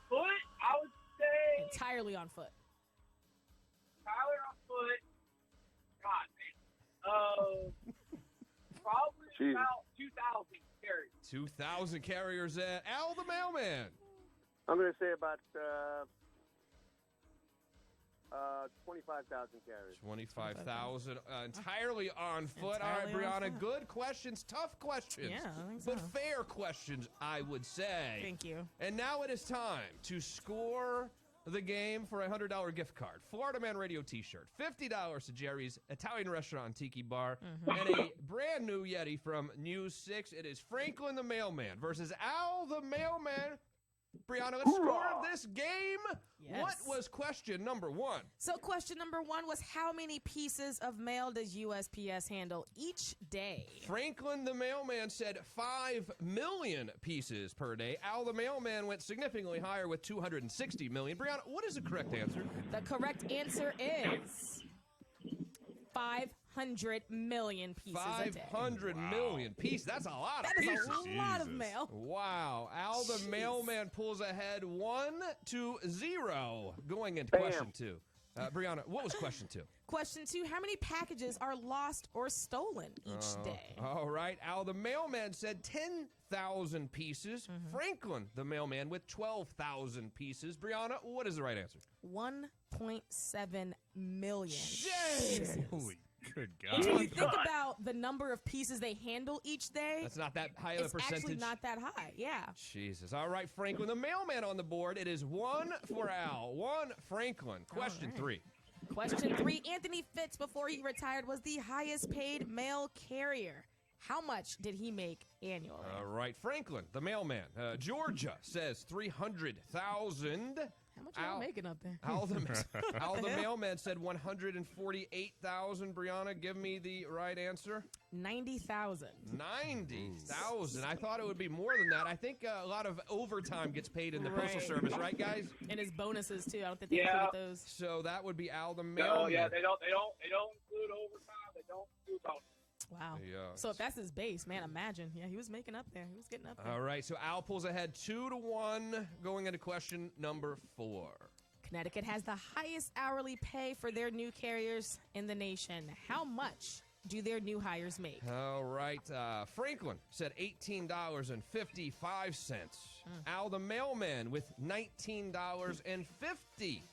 Speaker 18: foot, I would say
Speaker 6: entirely on foot.
Speaker 18: Tyler on foot. God, man. Probably about 2,000 carriers.
Speaker 5: 2,000 carriers at Al, the mailman.
Speaker 18: I'm going to say about 25,000 carriers.
Speaker 5: 25,000 entirely on foot. All right, Brianna, good questions, tough questions.
Speaker 6: Yeah, I think
Speaker 5: but
Speaker 6: so.
Speaker 5: fair questions, I would say.
Speaker 6: Thank you.
Speaker 5: And now it is time to score the game for a $100 gift card, Florida Man Radio t-shirt, $50 to Jerry's Italian Restaurant and Tiki Bar, and a brand new Yeti from News 6. It is Franklin the Mailman versus Al the Mailman. Brianna, let's score this game.
Speaker 6: Yes.
Speaker 5: What was question number 1?
Speaker 6: So question number 1 was, how many pieces of mail does USPS handle each day?
Speaker 5: Franklin the Mailman said 5 million pieces per day. Al the Mailman went significantly higher with 260 million. Brianna, what is the correct answer?
Speaker 6: The correct answer is 500 million pieces a day.
Speaker 5: 500 million pieces. That's a lot of pieces.
Speaker 6: That is a lot of mail.
Speaker 5: Wow. Al the Mailman pulls ahead 1-0 going into question 2. Brianna, what was question 2?
Speaker 6: Question 2, how many packages are lost or stolen each day?
Speaker 5: All right. Al the Mailman said 10,000 pieces. Franklin the Mailman with 12,000 pieces. Brianna, what is the right answer?
Speaker 6: 1.7 million.
Speaker 5: Holy
Speaker 7: good
Speaker 6: When
Speaker 7: God.
Speaker 6: you think about the number of pieces they handle each day,
Speaker 5: That's not that high of a
Speaker 6: it's
Speaker 5: percentage.
Speaker 6: actually not that high. Yeah.
Speaker 5: Jesus. All right, Franklin the Mailman on the board. It is 1 for Al, 1 Franklin. Question 3.
Speaker 6: Question 3, Anthony Fitz, before he retired, was the highest paid mail carrier. How much did he make annually?
Speaker 5: All right, Franklin the Mailman. Georgia says 300,000.
Speaker 6: How much are you making up there?
Speaker 5: Al the
Speaker 6: hell?
Speaker 5: Mailman said 148,000. Brianna, give me the right answer.
Speaker 6: 90,000.
Speaker 5: 90,000. I thought it would be more than that. I think a lot of overtime gets paid in the Postal Service, right, guys?
Speaker 6: And his bonuses too. I don't think they include those.
Speaker 5: So that would be Al the Mailman.
Speaker 18: No, yeah, they don't include overtime. They don't include bonus.
Speaker 6: Wow.
Speaker 5: Yeah.
Speaker 6: So if that's his base, man, imagine. Yeah, he was making up there. He was getting up there.
Speaker 5: All right, so Al pulls ahead 2-1 going into question number 4.
Speaker 6: Connecticut has the highest hourly pay for their new carriers in the nation. How much do their new hires make?
Speaker 5: All right, Franklin said $18.55. Al the Mailman with $19.50.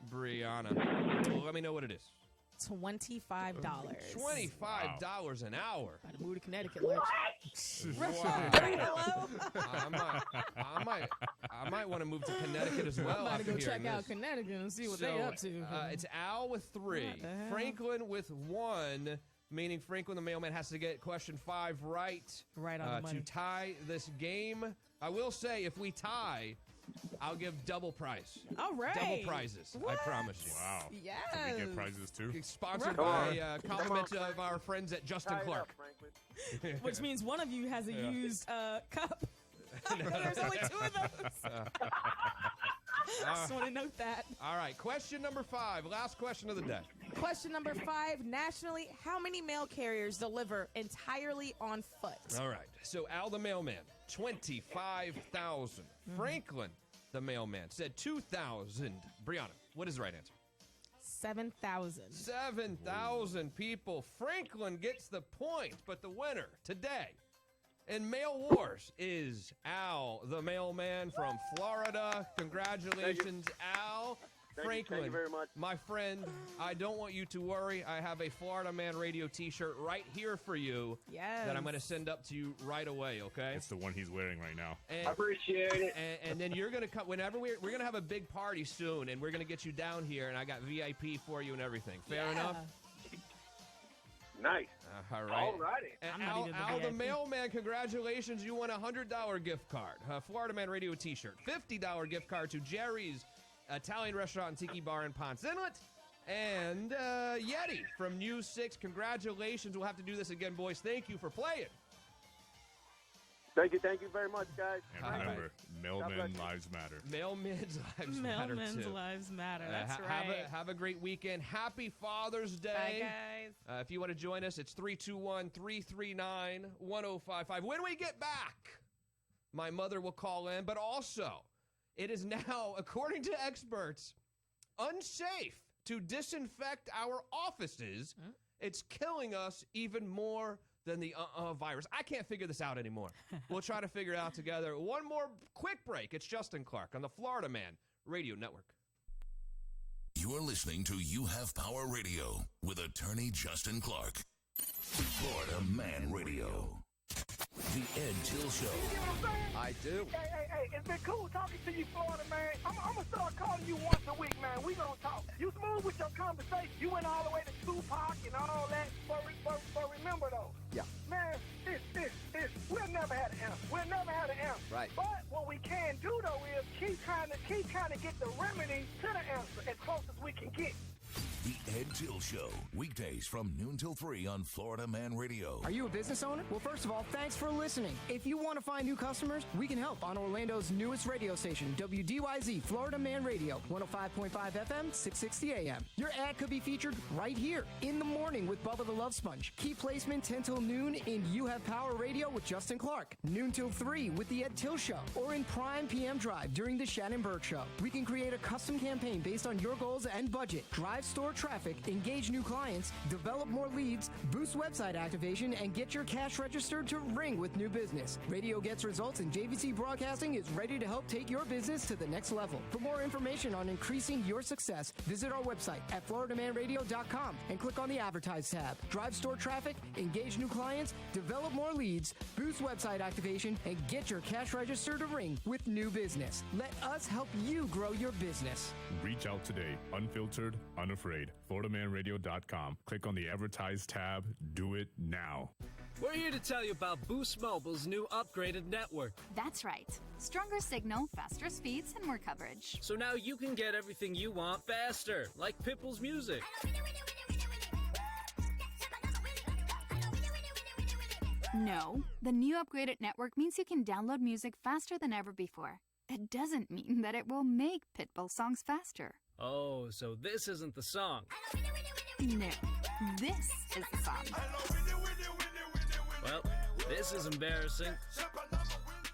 Speaker 5: Brianna, let me know what it is.
Speaker 6: $25.
Speaker 5: $25 an hour.
Speaker 6: About to move to Connecticut, Lurch.
Speaker 5: Wow.
Speaker 6: Hello?
Speaker 5: I might want to move to Connecticut as well.
Speaker 6: I'm about to go
Speaker 5: after
Speaker 6: check
Speaker 5: hearing
Speaker 6: out
Speaker 5: this.
Speaker 6: Connecticut and see what they up to.
Speaker 5: It's Al with 3,
Speaker 6: What the hell?
Speaker 5: Franklin with 1, meaning Franklin the Mailman has to get question 5 right.
Speaker 6: Right on the money.
Speaker 5: To tie this game. I will say, if we tie, I'll give double prize.
Speaker 6: All right.
Speaker 5: Double prizes. I promise you.
Speaker 7: Wow.
Speaker 6: Yes.
Speaker 7: Can we get prizes too?
Speaker 5: Sponsored
Speaker 6: Right.
Speaker 5: by compliments of our friends at Justin Clark.
Speaker 6: Which means one of you has a used cup. There's only 2 of those. Just want to note that.
Speaker 5: All right, question number 5. Last question of the day.
Speaker 6: Question number 5. Nationally, how many mail carriers deliver entirely on foot?
Speaker 5: All right, so Al the Mailman, 25,000. Franklin the Mailman said 2,000. Brianna, what is the right answer?
Speaker 6: 7,000.
Speaker 5: 7,000 people. Franklin gets the point, but the winner today in Mail Wars is Al the Mailman from Florida. Congratulations, Al. Franklin,
Speaker 18: thank you very much.
Speaker 5: my friend, I don't want you to worry. I have a Florida Man Radio t-shirt right here for you that I'm going to send up to you right away, okay?
Speaker 7: It's the one he's wearing right now.
Speaker 5: And,
Speaker 18: I appreciate it.
Speaker 5: And then you're going to come whenever we're going to have a big party soon, and we're going to get you down here, and I got VIP for you and everything. Fair enough?
Speaker 18: Nice.
Speaker 5: All right.
Speaker 18: All righty.
Speaker 5: And
Speaker 6: I'm not even the
Speaker 5: Al the
Speaker 6: VIP.
Speaker 5: Mailman, congratulations. You won a $100 gift card, a Florida Man Radio t-shirt, $50 gift card to Jerry's Italian Restaurant and Tiki Bar in Ponce Inlet, and Yeti from News 6. Congratulations. We'll have to do this again, boys. Thank you for playing.
Speaker 18: Thank you very much, guys.
Speaker 7: And
Speaker 5: All
Speaker 7: remember,
Speaker 5: right.
Speaker 7: Mailmen lives matter.
Speaker 5: Mailmen's lives matter,
Speaker 6: Mailmen's
Speaker 5: too.
Speaker 6: lives matter. That's right.
Speaker 5: Have a great weekend. Happy Father's Day.
Speaker 6: Bye, guys.
Speaker 5: If you want to join us, it's 321-339-1055. When we get back, my mother will call in, but also, it is now, according to experts, unsafe to disinfect our offices. It's killing us even more than the virus. I can't figure this out anymore. We'll try to figure it out together. One more quick break. It's Justin Clark on the Florida Man Radio Network.
Speaker 2: You're listening to You Have Power Radio with attorney Justin Clark. Florida Man Radio. The Ed Till Show.
Speaker 14: You get what I'm saying?
Speaker 16: I do.
Speaker 14: Hey, it's been cool talking to you, Florida, man. I'm going to start calling you once a week, man. We going to talk. You smooth with your conversation. You went all the way to Tupac and all that. But remember, though.
Speaker 16: Yeah.
Speaker 14: Man, we'll never have an answer. We'll never have an answer.
Speaker 16: Right.
Speaker 14: But what we can do, though, is keep trying to get the remedy to the answer as close as we can get.
Speaker 2: The Ed Till Show. Weekdays from noon till 3 on Florida Man Radio.
Speaker 1: Are you a business owner? Well, first of all, thanks for listening. If you want to find new customers, we can help on Orlando's newest radio station, WDYZ, Florida Man Radio, 105.5 FM, 660 AM. Your ad could be featured right here in the morning with Bubba the Love Sponge. Key placement 10 till noon in You Have Power Radio with Justin Clark. Noon till 3 with the Ed Till Show. Or in prime PM drive during the Shannon Burke Show. We can create a custom campaign based on your goals and budget. Drive store traffic, engage new clients, develop more leads, boost website activation, and get your cash registered to ring with new business. Radio gets results, and JVC Broadcasting is ready to help take your business to the next level. For more information on increasing your success, visit our website at floridamanradio.com and click on the Advertise tab. Drive store traffic, engage new clients, develop more leads, boost website activation, and get your cash registered to ring with new business. Let us help you grow your business.
Speaker 7: Reach out today. Unfiltered, unafraid. FloridaManRadio.com. Click on the Advertise tab. Do it now.
Speaker 21: We're here to tell you about Boost Mobile's new upgraded network.
Speaker 22: That's right. Stronger signal, faster speeds, and more coverage.
Speaker 21: So now you can get everything you want faster, like Pitbull's music.
Speaker 22: No, the new upgraded network means you can download music faster than ever before. It doesn't mean that it will make Pitbull songs faster.
Speaker 21: Oh, so this isn't the song.
Speaker 22: No, this is the song.
Speaker 21: Well, this is embarrassing.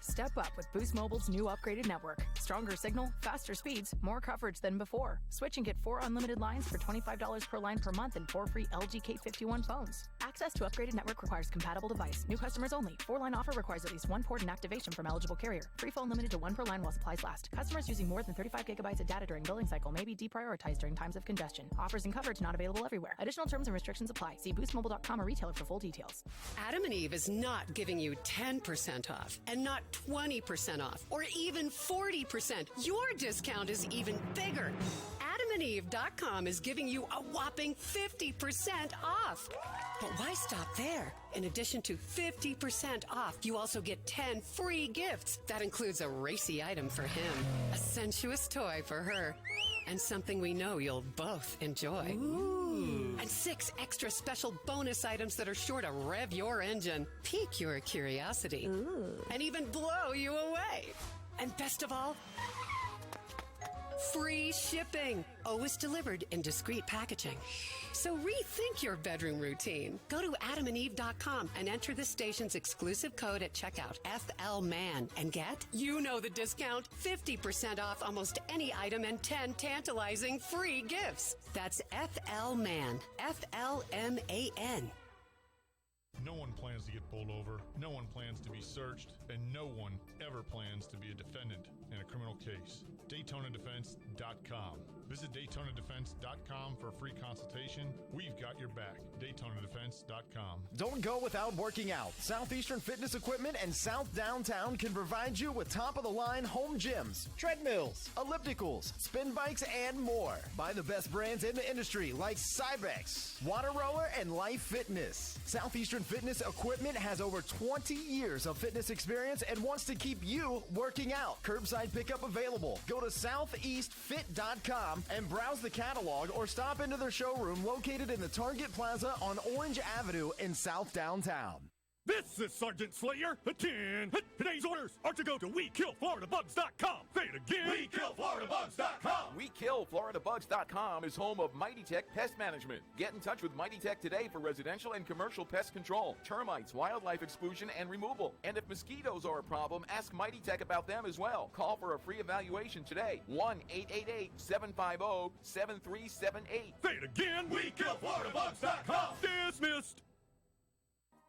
Speaker 23: Step up with Boost Mobile's new upgraded network. Stronger signal, faster speeds, more coverage than before. Switch and get 4 unlimited lines for $25 per line per month and 4 free LG K51 phones. Access to upgraded network requires compatible device. New customers only. 4-line offer requires at least 1 port and activation from eligible carrier. Free phone limited to 1 per line while supplies last. Customers using more than 35 gigabytes of data during billing cycle may be deprioritized during times of congestion. Offers and coverage not available everywhere. Additional terms and restrictions apply. See boostmobile.com or retailer for full details.
Speaker 24: Adam and Eve is not giving you 10% off and not 20% off or even 40%. Your discount is even bigger. AdamandEve.com is giving you a whopping 50% off. But why stop there? In addition to 50% off, you also get 10 free gifts. That includes a racy item for him, a sensuous toy for her, and something we know you'll both enjoy. Ooh. And 6 extra special bonus items that are sure to rev your engine, pique your curiosity, and even blow you away. And best of all, free shipping, always delivered in discreet packaging. So rethink your bedroom routine. Go to adamandeve.com and enter this station's exclusive code at checkout, FLMAN, and get, you know the discount, 50% off almost any item and 10 tantalizing free gifts. That's FLMAN, FLMAN.
Speaker 12: No one plans to get pulled over, no one plans to be searched, and no one ever plans to be a defendant in a criminal case. DaytonaDefense.com. Visit DaytonaDefense.com for a free consultation. We've got your back. DaytonaDefense.com.
Speaker 9: Don't go without working out. Southeastern Fitness Equipment and South Downtown can provide you with top-of-the-line home gyms, treadmills, ellipticals, spin bikes, and more. Buy the best brands in the industry like Cybex, Water Rower, and Life Fitness. Southeastern Fitness Equipment has over 20 years of fitness experience and wants to keep you working out. Curbside pickup available. Go to southeastfit.com and browse the catalog or stop into their showroom located in the Target Plaza on Orange Avenue in South Downtown.
Speaker 25: This is Sergeant Slayer at 10. Today's orders are to go to WeKillFloridaBugs.com. Say it again. WeKillFloridaBugs.com.
Speaker 26: WeKillFloridaBugs.com is home of Mighty Tech Pest Management. Get in touch with Mighty Tech today for residential and commercial pest control, termites, wildlife exclusion, and removal. And if mosquitoes are a problem, ask Mighty Tech about them as well. Call for a free evaluation today. 1-888-750-7378.
Speaker 25: Say it again. WeKillFloridaBugs.com. Dismissed.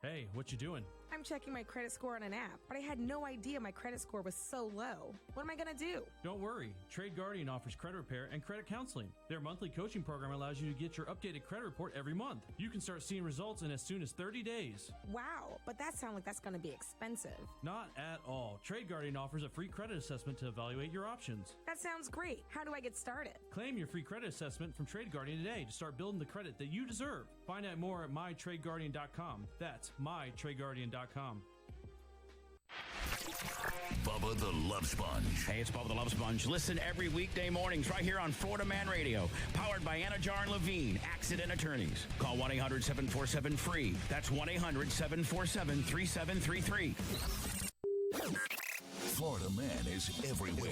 Speaker 27: Hey, what you doing?
Speaker 6: I'm checking my credit score on an app, but I had no idea my credit score was so low. What am I going to do?
Speaker 4: Don't worry. Trade Guardian offers credit repair and credit counseling. Their monthly coaching program allows you to get your updated credit report every month. You can start seeing results in as soon as 30 days.
Speaker 6: Wow, but that sounds like that's going to be expensive.
Speaker 4: Not at all. Trade Guardian offers a free credit assessment to evaluate your options.
Speaker 6: That sounds great. How do I get started?
Speaker 4: Claim your free credit assessment from Trade Guardian today to start building the credit that you deserve. Find out more at mytradeguardian.com. That's mytradeguardian.com.
Speaker 2: Bubba the Love Sponge.
Speaker 8: Hey, it's Bubba the Love Sponge. Listen every weekday mornings right here on Florida Man Radio. Powered by Anna Jar and Levine, Accident Attorneys. Call 1-800-747-FREE. That's 1-800-747-3733.
Speaker 2: Florida Man is everywhere.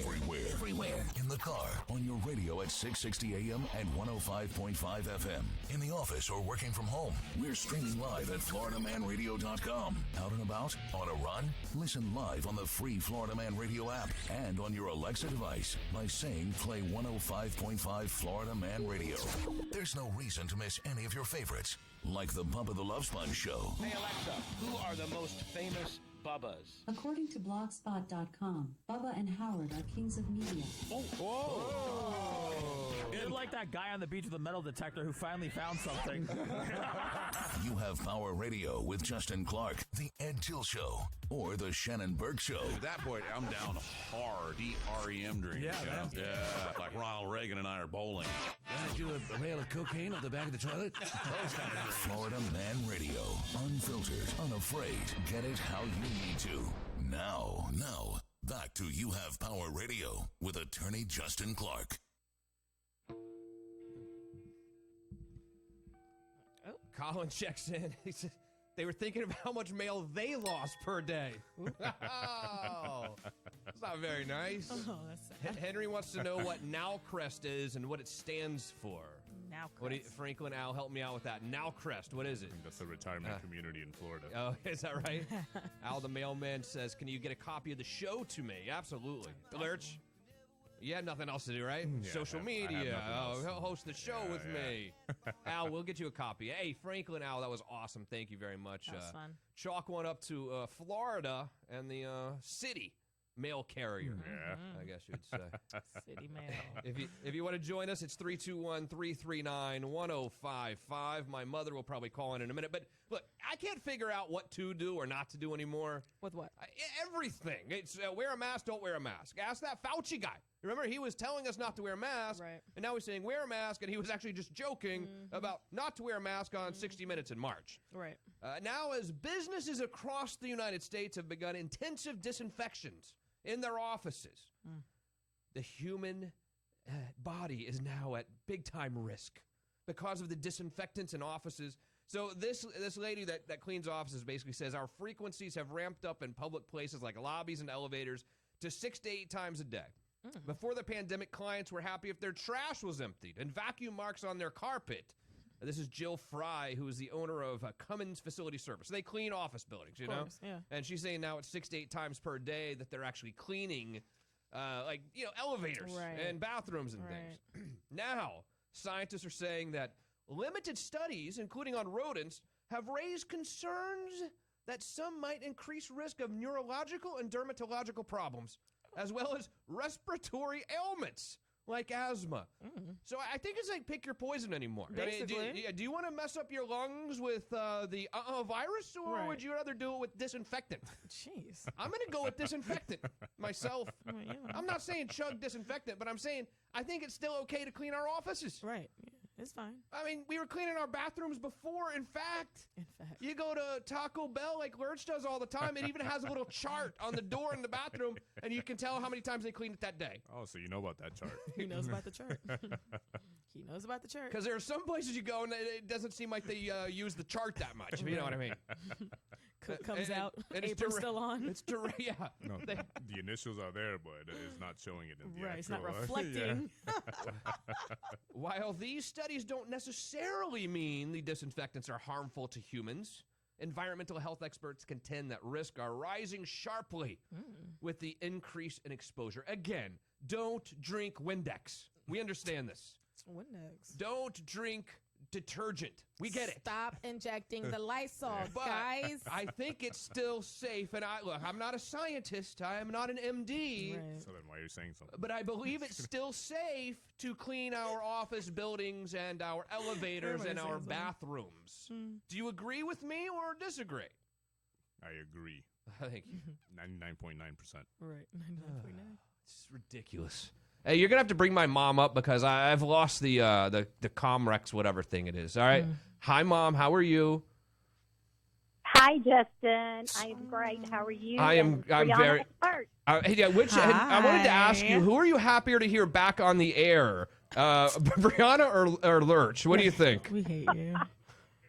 Speaker 2: Everywhere. In the car, on your radio at 660 AM and 105.5 FM. In the office or working from home. We're streaming live at FloridaManRadio.com. Out and about? On a run? Listen live on the free Florida Man Radio app and on your Alexa device by saying play 105.5 Florida Man Radio. There's no reason to miss any of your favorites, like the Bubba the Love Sponge Show.
Speaker 10: Hey Alexa, who are the most famous Bubbas?
Speaker 13: According to Blogspot.com, Bubba and Howard are kings of media.
Speaker 10: Oh, whoa!
Speaker 15: You're like that guy on the beach with a metal detector who finally found something.
Speaker 2: You have Power Radio with Justin Clark, The Ed Till Show, or The Shannon Burke Show.
Speaker 19: Dude, that boy, I'm down hard. DREM drink.
Speaker 15: Yeah, man.
Speaker 19: Yeah, like Ronald Reagan and I are bowling.
Speaker 27: Want to do a rail of cocaine off the back of the toilet?
Speaker 2: Florida Man Radio. Unfiltered, unafraid. Get it how you need to. Now, back to You Have Power Radio with attorney Justin Clark.
Speaker 5: Colin checks in. He said they were thinking of how much mail they lost per day. Oh, that's not very nice.
Speaker 6: Oh, that's sad.
Speaker 5: Henry wants to know what Nowcrest is and what it stands for.
Speaker 6: Nowcrest.
Speaker 5: Franklin, Al, help me out with that. Nowcrest, what is it?
Speaker 7: I think that's a retirement community in Florida.
Speaker 5: Oh, is that right? Al, the mailman, says, can you get a copy of the show to me? Absolutely. Lurch, you have nothing else to do, right?
Speaker 7: Yeah,
Speaker 5: Social media. He'll host the show with me.
Speaker 7: Yeah.
Speaker 5: Al, we'll get you a copy. Hey, Franklin, Al, that was awesome. Thank you very much.
Speaker 6: That was fun.
Speaker 5: Chalk one up to Florida and the city mail carrier.
Speaker 7: Yeah.
Speaker 5: I guess you'd say.
Speaker 6: City mail.
Speaker 5: If you want to join us, it's 321-339-1055. My mother will probably call in a minute. But look, I can't figure out what to do or not to do anymore.
Speaker 6: With what?
Speaker 5: Everything. It's wear a mask, don't wear a mask. Ask that Fauci guy. Remember, he was telling us not to wear a mask,
Speaker 6: right.
Speaker 5: And now he's saying wear a mask, and he was actually just joking about not to wear a mask on 60 Minutes in March.
Speaker 6: Right.
Speaker 5: Now, as businesses across the United States have begun intensive disinfections in their offices, the human body is now at big-time risk because of the disinfectants in offices. So this lady that cleans offices basically says our frequencies have ramped up in public places like lobbies and elevators to 6 to 8 times a day. Before the pandemic, clients were happy if their trash was emptied and vacuum marks on their carpet. This is Jill Fry, who is the owner of Cummins Facility Service. They clean office buildings, you know?
Speaker 6: Yeah.
Speaker 5: And she's saying now it's 6 to 8 times per day that they're actually cleaning, elevators and bathrooms and things. Now, scientists are saying that limited studies, including on rodents, have raised concerns that some might increase risk of neurological and dermatological problems, as well as respiratory ailments like asthma. So I think it's like pick your poison anymore.
Speaker 6: Basically.
Speaker 5: I mean, do you want to mess up your lungs with the virus, or would you rather do it with disinfectant?
Speaker 6: Jeez.
Speaker 5: I'm going to go with disinfectant myself. I'm not saying chug disinfectant, but I'm saying I think it's still okay to clean our offices.
Speaker 6: Right. It's fine.
Speaker 5: I mean, we were cleaning our bathrooms before. In fact, you go to Taco Bell like Lurch does all the time. It even has a little chart on the door in the bathroom, and you can tell how many times they cleaned it that day.
Speaker 7: Oh, so you know about that chart.
Speaker 6: He knows about the chart. He knows about the chart.
Speaker 5: Because there are some places you go, and it doesn't seem like they use the chart that much, if you know what I mean.
Speaker 6: Comes out,
Speaker 5: and
Speaker 6: apron's still on.
Speaker 5: It's direct, yeah.
Speaker 7: No, the initials are there, but it's not showing it in the
Speaker 6: right,
Speaker 7: actual.
Speaker 6: it's not reflecting.
Speaker 5: While these studies don't necessarily mean the disinfectants are harmful to humans, environmental health experts contend that risks are rising sharply with the increase in exposure. Again, don't drink Windex. We understand this.
Speaker 6: Windex.
Speaker 5: Don't drink detergent. We get it.
Speaker 6: Stop injecting the Lysol,
Speaker 5: But
Speaker 6: guys.
Speaker 5: I think it's still safe. And I'm not a scientist. I am not an MD.
Speaker 6: Right.
Speaker 7: So then why are you saying something?
Speaker 5: But I believe it's still safe to clean our office buildings and our elevators and our bathrooms. Do you agree with me or disagree?
Speaker 7: I agree.
Speaker 5: Thank you.
Speaker 7: 99.9%.
Speaker 6: Right. 99.9.
Speaker 5: It's ridiculous. Hey, you're gonna have to bring my mom up because I've lost the Comrex, whatever thing it is. All right. Hi, Mom. How are you?
Speaker 3: Hi, Justin. I am great. How are you?
Speaker 5: I'm very. Yeah, I wanted to ask you, who are you happier to hear back on the air, Brianna or Lurch? What do you think?
Speaker 6: We hate you.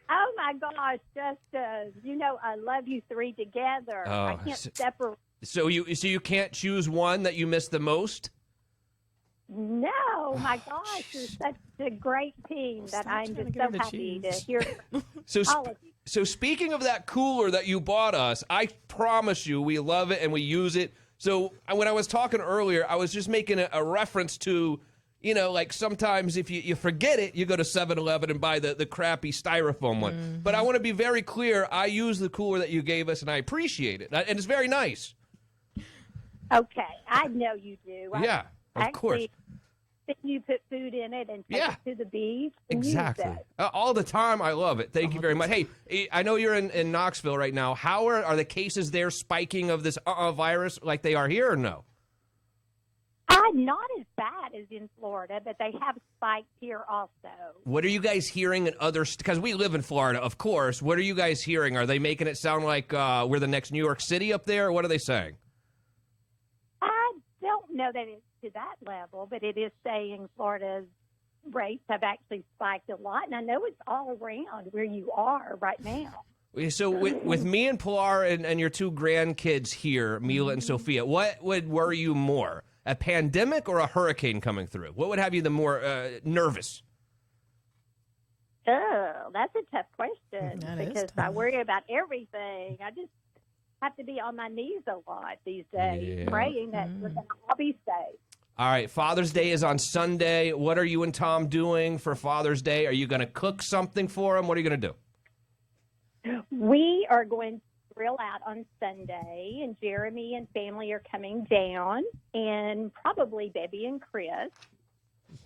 Speaker 3: Oh my gosh, Justin! I love you three together. I can't separate.
Speaker 5: So you can't choose one that you miss the most?
Speaker 3: No, my gosh, you're such a great team that I'm just so happy to hear all of you.
Speaker 5: So speaking of that cooler that you bought us, I promise you we love it and we use it. So when I was talking earlier, I was just making a reference to, like sometimes if you forget it, you go to 7-Eleven and buy the crappy styrofoam one. Mm-hmm. But I want to be very clear, I use the cooler that you gave us and I appreciate it. And it's very nice.
Speaker 3: Okay, I know you do.
Speaker 5: Yeah. Of course.
Speaker 3: You put food in it and take it to the beach.
Speaker 5: Exactly. All the time. I love it. Thank you very much. Hey, I know you're in Knoxville right now. How are the cases there spiking of this virus like they are here or no?
Speaker 3: Not as bad as in Florida, but they have spiked here also.
Speaker 5: What are you guys hearing in because we live in Florida, of course. What are you guys hearing? Are they making it sound like we're the next New York City up there? Or what are they saying?
Speaker 3: I don't know that it's to that level, but it is saying Florida's rates have actually spiked a lot, and I know it's all around where you are right now.
Speaker 5: So with me and Pilar and your two grandkids here, Mila and Sophia, what would worry you more, a pandemic or a hurricane coming through? What would have you the more nervous?
Speaker 3: Oh, that's a tough question because I worry about everything. I just have to be on my knees a lot these days, praying that we're going to all be safe.
Speaker 5: All right, Father's Day is on Sunday. What are you and Tom doing for Father's Day? Are you going to cook something for him? What are you going to do?
Speaker 3: We are going to grill out on Sunday, and Jeremy and family are coming down, and probably Debbie and Chris.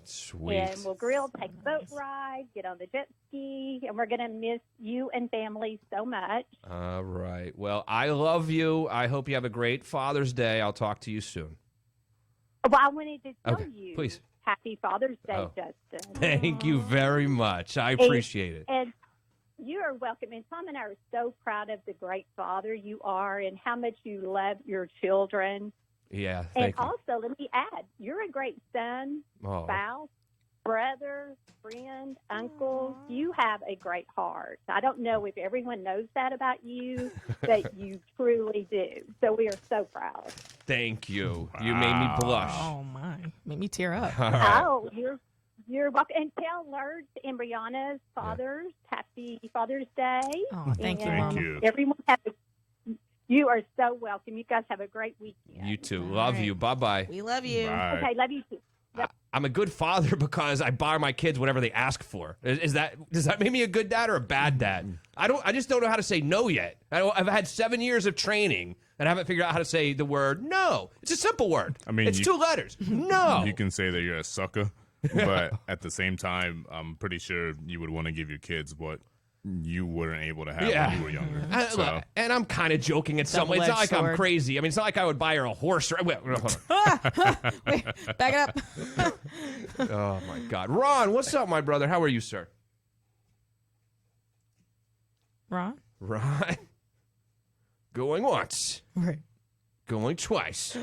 Speaker 5: Sweet.
Speaker 3: And we'll grill, take a boat ride, get on the jet ski, and we're going to miss you and family so much.
Speaker 5: All right. Well, I love you. I hope you have a great Father's Day. I'll talk to you soon.
Speaker 3: Well, I wanted to tell you,
Speaker 5: please.
Speaker 3: Happy Father's Day, Justin.
Speaker 5: Thank you very much. I appreciate it.
Speaker 3: And you are welcome. And Tom and I are so proud of the great father you are and how much you love your children.
Speaker 5: Yeah, thank you.
Speaker 3: And also, let me add, you're a great son, spouse, brother, friend, uncle. You have a great heart. I don't know if everyone knows that about you, but you truly do. So we are so proud.
Speaker 5: Thank you. Wow. You made me blush.
Speaker 6: Oh, my. Made me tear up.
Speaker 5: Right.
Speaker 3: Oh, you're welcome. And tell Lurch and Brianna's fathers, happy Father's Day.
Speaker 6: Oh, thank you,
Speaker 7: Thank
Speaker 6: Mama.
Speaker 7: you.
Speaker 3: Everyone you are so welcome. You guys have a great weekend.
Speaker 5: You too. Love you. Bye-bye.
Speaker 6: We love you.
Speaker 7: Bye.
Speaker 3: Okay, love you too.
Speaker 5: I'm a good father because I buy my kids whatever they ask for. Does that make me a good dad or a bad dad? I just don't know how to say no yet. I've had 7 years of training and I haven't figured out how to say the word no. It's a simple word.
Speaker 7: I mean,
Speaker 5: it's 2 letters. No.
Speaker 7: You can say that you're a sucker, but at the same time, I'm pretty sure you would want to give your kids what you weren't able to have when you were younger.
Speaker 5: Look, and I'm kind of joking in some way. It's not like I'm crazy. I mean, it's not like I would buy her a horse. Wait, hold on.
Speaker 6: Wait, back it up.
Speaker 5: Oh, my God. Ron, what's up, my brother? How are you, sir?
Speaker 6: Ron?
Speaker 5: Going once.
Speaker 6: Right.
Speaker 5: Going twice.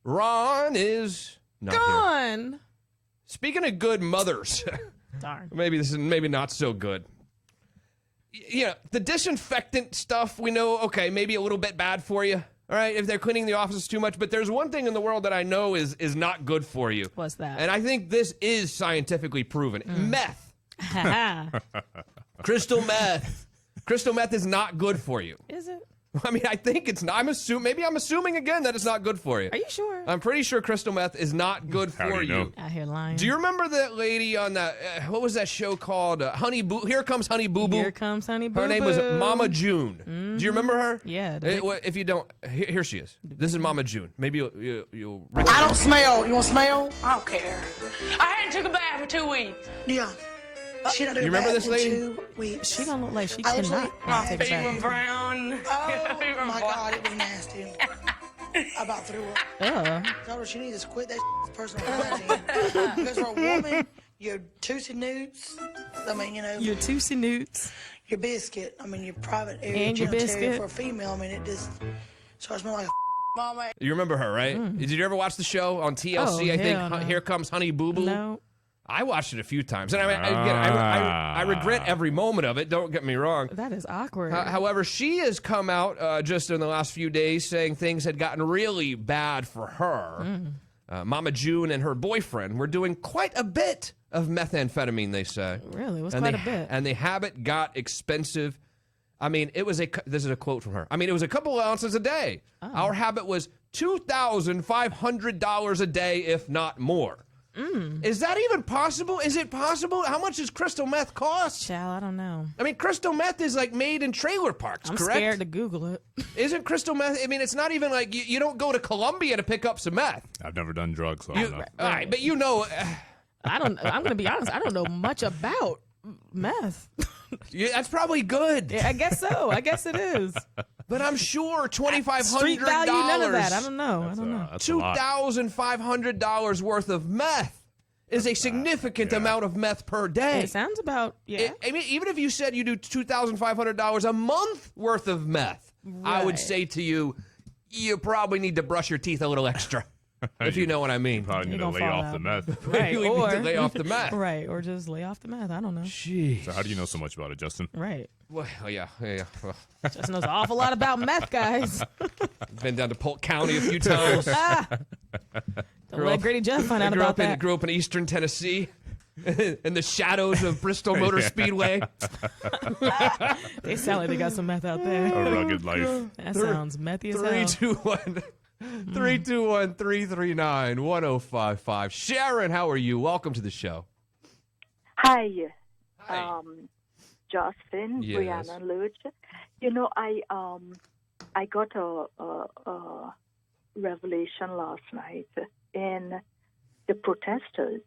Speaker 5: Ron is not
Speaker 6: gone.
Speaker 5: Here. Speaking of good mothers.
Speaker 6: Darn.
Speaker 5: Maybe this is not so good. Yeah, the disinfectant stuff, we know, okay, maybe a little bit bad for you, all right, if they're cleaning the offices too much. But there's one thing in the world that I know is not good for you.
Speaker 6: What's that?
Speaker 5: And I think this is scientifically proven. Meth. Crystal meth. Crystal meth is not good for you.
Speaker 6: Is it?
Speaker 5: I mean, I think it's not. I'm assuming again that it's not good for you.
Speaker 6: Are you sure?
Speaker 5: I'm pretty sure crystal meth is not good for you.
Speaker 6: Out here lying.
Speaker 5: Do you remember that lady on that, what was that show called? Honey Boo. Here Comes Honey Boo Boo.
Speaker 6: Here Comes Honey Boo Boo.
Speaker 5: Her name was Mama June.
Speaker 6: Mm-hmm.
Speaker 5: Do you remember her?
Speaker 6: Yeah.
Speaker 5: If you don't, here she is. This is Mama June. Maybe you'll
Speaker 1: I don't smell. You want to smell? I don't care. I hadn't took a bath for 2 weeks. Yeah.
Speaker 5: You remember this lady?
Speaker 6: She don't look like she
Speaker 1: I
Speaker 6: cannot
Speaker 1: my
Speaker 6: take a
Speaker 1: feet went
Speaker 6: bath.
Speaker 1: brown. Oh my God, it was nasty. I about threw up. Told her she needs to quit that personal hygiene. Because for a woman, your Tootsie Newts, I mean,
Speaker 6: Your Tootsie Newts.
Speaker 1: Your biscuit, I mean, your private area.
Speaker 6: And your biscuit.
Speaker 1: For a female, I mean, it just starts smelling like mama.
Speaker 5: You remember her, right? Did you ever watch the show on TLC? I think
Speaker 6: no.
Speaker 5: Here Comes Honey Boo Boo.
Speaker 6: No.
Speaker 5: I watched it a few times, and I regret every moment of it. Don't get me wrong.
Speaker 6: That is awkward.
Speaker 5: However, she has come out just in the last few days saying things had gotten really bad for her. Mama June and her boyfriend were doing quite a bit of methamphetamine, they say.
Speaker 6: Really? It was quite a bit.
Speaker 5: And the habit got expensive. I mean, this is a quote from her. I mean, it was a couple of ounces a day.
Speaker 6: Oh.
Speaker 5: Our habit was $2,500 a day, if not more. Is that even possible? Is it possible? How much does crystal meth cost?
Speaker 6: Child, I don't know.
Speaker 5: I mean, crystal meth is like made in trailer parks,
Speaker 6: I'm
Speaker 5: correct?
Speaker 6: scared to Google it.
Speaker 5: Isn't crystal meth? I mean, it's not even like you don't go to Colombia to pick up some meth.
Speaker 7: I've never done drugs, so I don't know.
Speaker 5: All right, but you know.
Speaker 6: I'm going to be honest. I don't know much about meth.
Speaker 5: Yeah, that's probably good.
Speaker 6: Yeah, I guess so. I guess it is.
Speaker 5: But I'm sure $2,500.
Speaker 6: Street value, none of that. I don't know.
Speaker 5: $2,500 worth of meth is a significant amount of meth per day.
Speaker 6: It sounds about, yeah.
Speaker 5: I mean, even if you said you do $2,500 a month worth of meth, I would say to you, you probably need to brush your teeth a little extra. If you know what I mean.
Speaker 7: You probably need to lay off the meth.
Speaker 6: Right,
Speaker 5: you
Speaker 6: or
Speaker 5: need to lay off the meth.
Speaker 6: Right, or just lay off the meth. I don't know.
Speaker 5: Jeez.
Speaker 7: So how do you know so much about it, Justin?
Speaker 6: Right.
Speaker 5: Well, yeah. Well.
Speaker 6: Justin knows an awful lot about meth, guys.
Speaker 5: Been down to Polk County a few times.
Speaker 6: Don't let Grady Jeff find out about that.
Speaker 5: Grew up in Eastern Tennessee. In the shadows of Bristol Motor Speedway.
Speaker 6: They sound like they got some meth out there.
Speaker 7: A rugged life.
Speaker 6: That sounds methy as hell.
Speaker 5: 321-339-1055. Sharon, how are you? Welcome to the show.
Speaker 11: Hi.
Speaker 5: Hi.
Speaker 11: Justin,
Speaker 5: Yes.
Speaker 11: Brianna, Luch. You know, I got a revelation last night, and the protesters,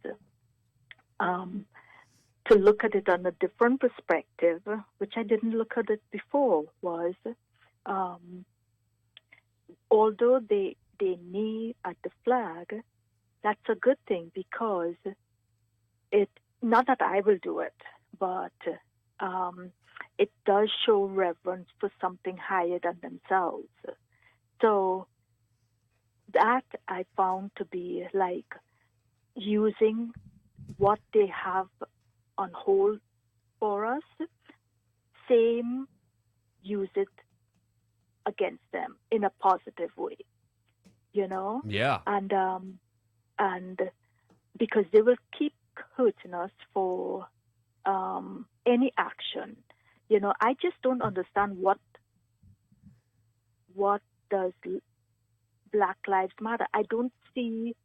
Speaker 11: to look at it on a different perspective, which I didn't look at it before, was although they knee at the flag, that's a good thing because it, not that I will do it, but it does show reverence for something higher than themselves. So that I found to be like using what they have on hold for us, same, use it against them in a positive way, you know?
Speaker 5: Yeah.
Speaker 11: And because they will keep hurting us for any action. You know, I just don't understand what does Black Lives Matter. I don't see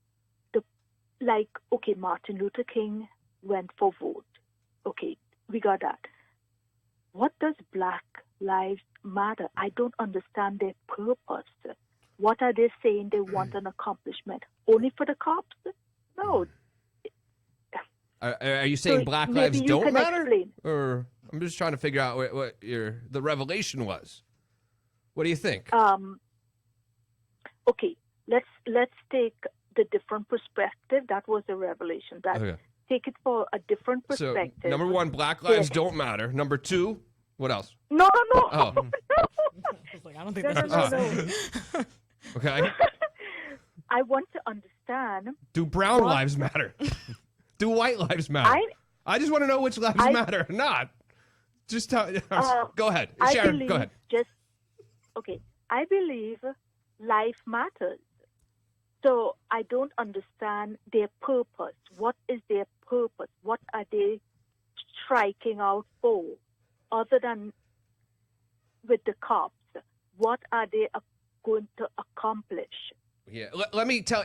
Speaker 11: okay, Martin Luther King went for vote. Okay, we got that. What does Black Lives Matter? I don't understand their purpose. What are they saying they want an accomplishment? Only for the cops? No.
Speaker 5: Are you saying
Speaker 11: So
Speaker 5: Black
Speaker 11: maybe
Speaker 5: lives
Speaker 11: you
Speaker 5: don't
Speaker 11: can
Speaker 5: matter?
Speaker 11: explain.
Speaker 5: Or I'm just trying to figure out what the revelation was. What do you think?
Speaker 11: Okay, let's take the different perspective. That was a revelation.
Speaker 5: Okay.
Speaker 11: Take it for a different
Speaker 5: So,
Speaker 11: perspective.
Speaker 5: number one, Black lives don't matter. Number two, what else?
Speaker 11: No.
Speaker 5: Oh.
Speaker 6: I don't think
Speaker 11: no.
Speaker 5: Okay.
Speaker 11: I want to understand.
Speaker 5: Do brown lives matter? Do white lives matter? I just want to know which lives matter or not. Just tell. Go ahead, Sharon. Go ahead.
Speaker 11: I believe life matters. So I don't understand their purpose. What is their purpose? What are they striking out for, other than with the cops? what are they going to accomplish?
Speaker 5: Yeah, let me tell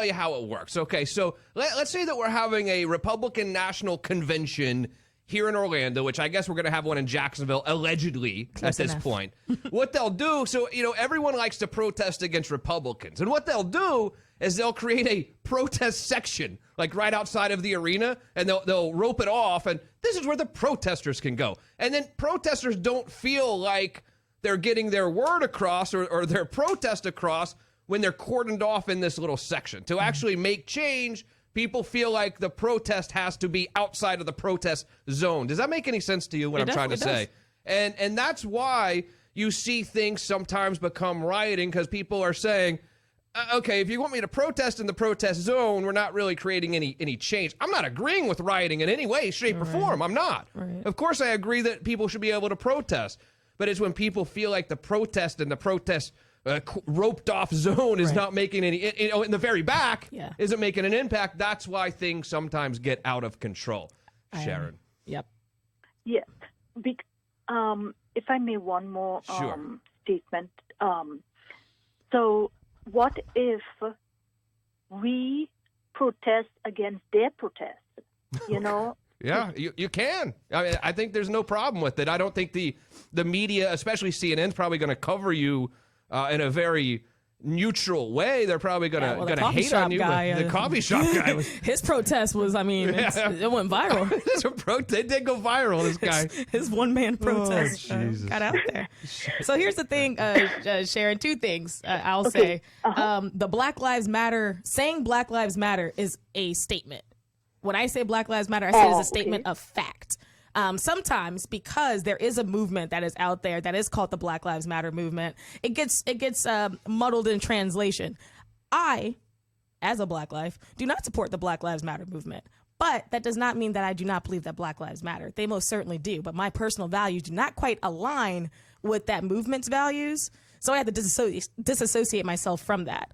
Speaker 5: you how it works. Okay, so let's say that we're having a Republican National Convention here in Orlando, which I guess we're going to have one in Jacksonville, allegedly, at this point. What they'll do, so, everyone likes to protest against Republicans. And what they'll do is they'll create a protest section, like right outside of the arena, and they'll rope it off, and this is where the protesters can go. And then protesters don't feel like they're getting their word across or their protest across when they're cordoned off in this little section. To actually make change, people feel like the protest has to be outside of the protest zone. Does that make any sense to you, what I'm trying to say? And that's why you see things sometimes become rioting, because people are saying, okay, if you want me to protest in the protest zone, we're not really creating any change. I'm not agreeing with rioting in any way, shape, or form. I'm not. Right. Of course I agree that people should be able to protest. But it's when people feel like the protest and the protest roped off zone is not making any, in the very back, isn't making an impact. That's why things sometimes get out of control. Sharon.
Speaker 6: Yep.
Speaker 11: Yes. If I may, one more statement. So what if we protest against their protest?
Speaker 5: Yeah, you can. I mean, I think there's no problem with it. I don't think the media, especially CNN, is probably going to cover you in a very neutral way. They're probably going to hate on you. The coffee shop guy was
Speaker 6: his protest was. I mean, it went viral.
Speaker 5: They did go viral. This guy,
Speaker 6: his one-man protest got out there. So here's the thing, Sharon. Two things I'll say. The Black Lives Matter, saying Black Lives Matter is a statement. When I say Black Lives Matter, I say it's a statement of fact. Sometimes, because there is a movement that is out there that is called the Black Lives Matter movement, it gets muddled in translation. I, as a Black life, do not support the Black Lives Matter movement. But that does not mean that I do not believe that Black Lives Matter. They most certainly do. But my personal values do not quite align with that movement's values. So I have to disassociate myself from that.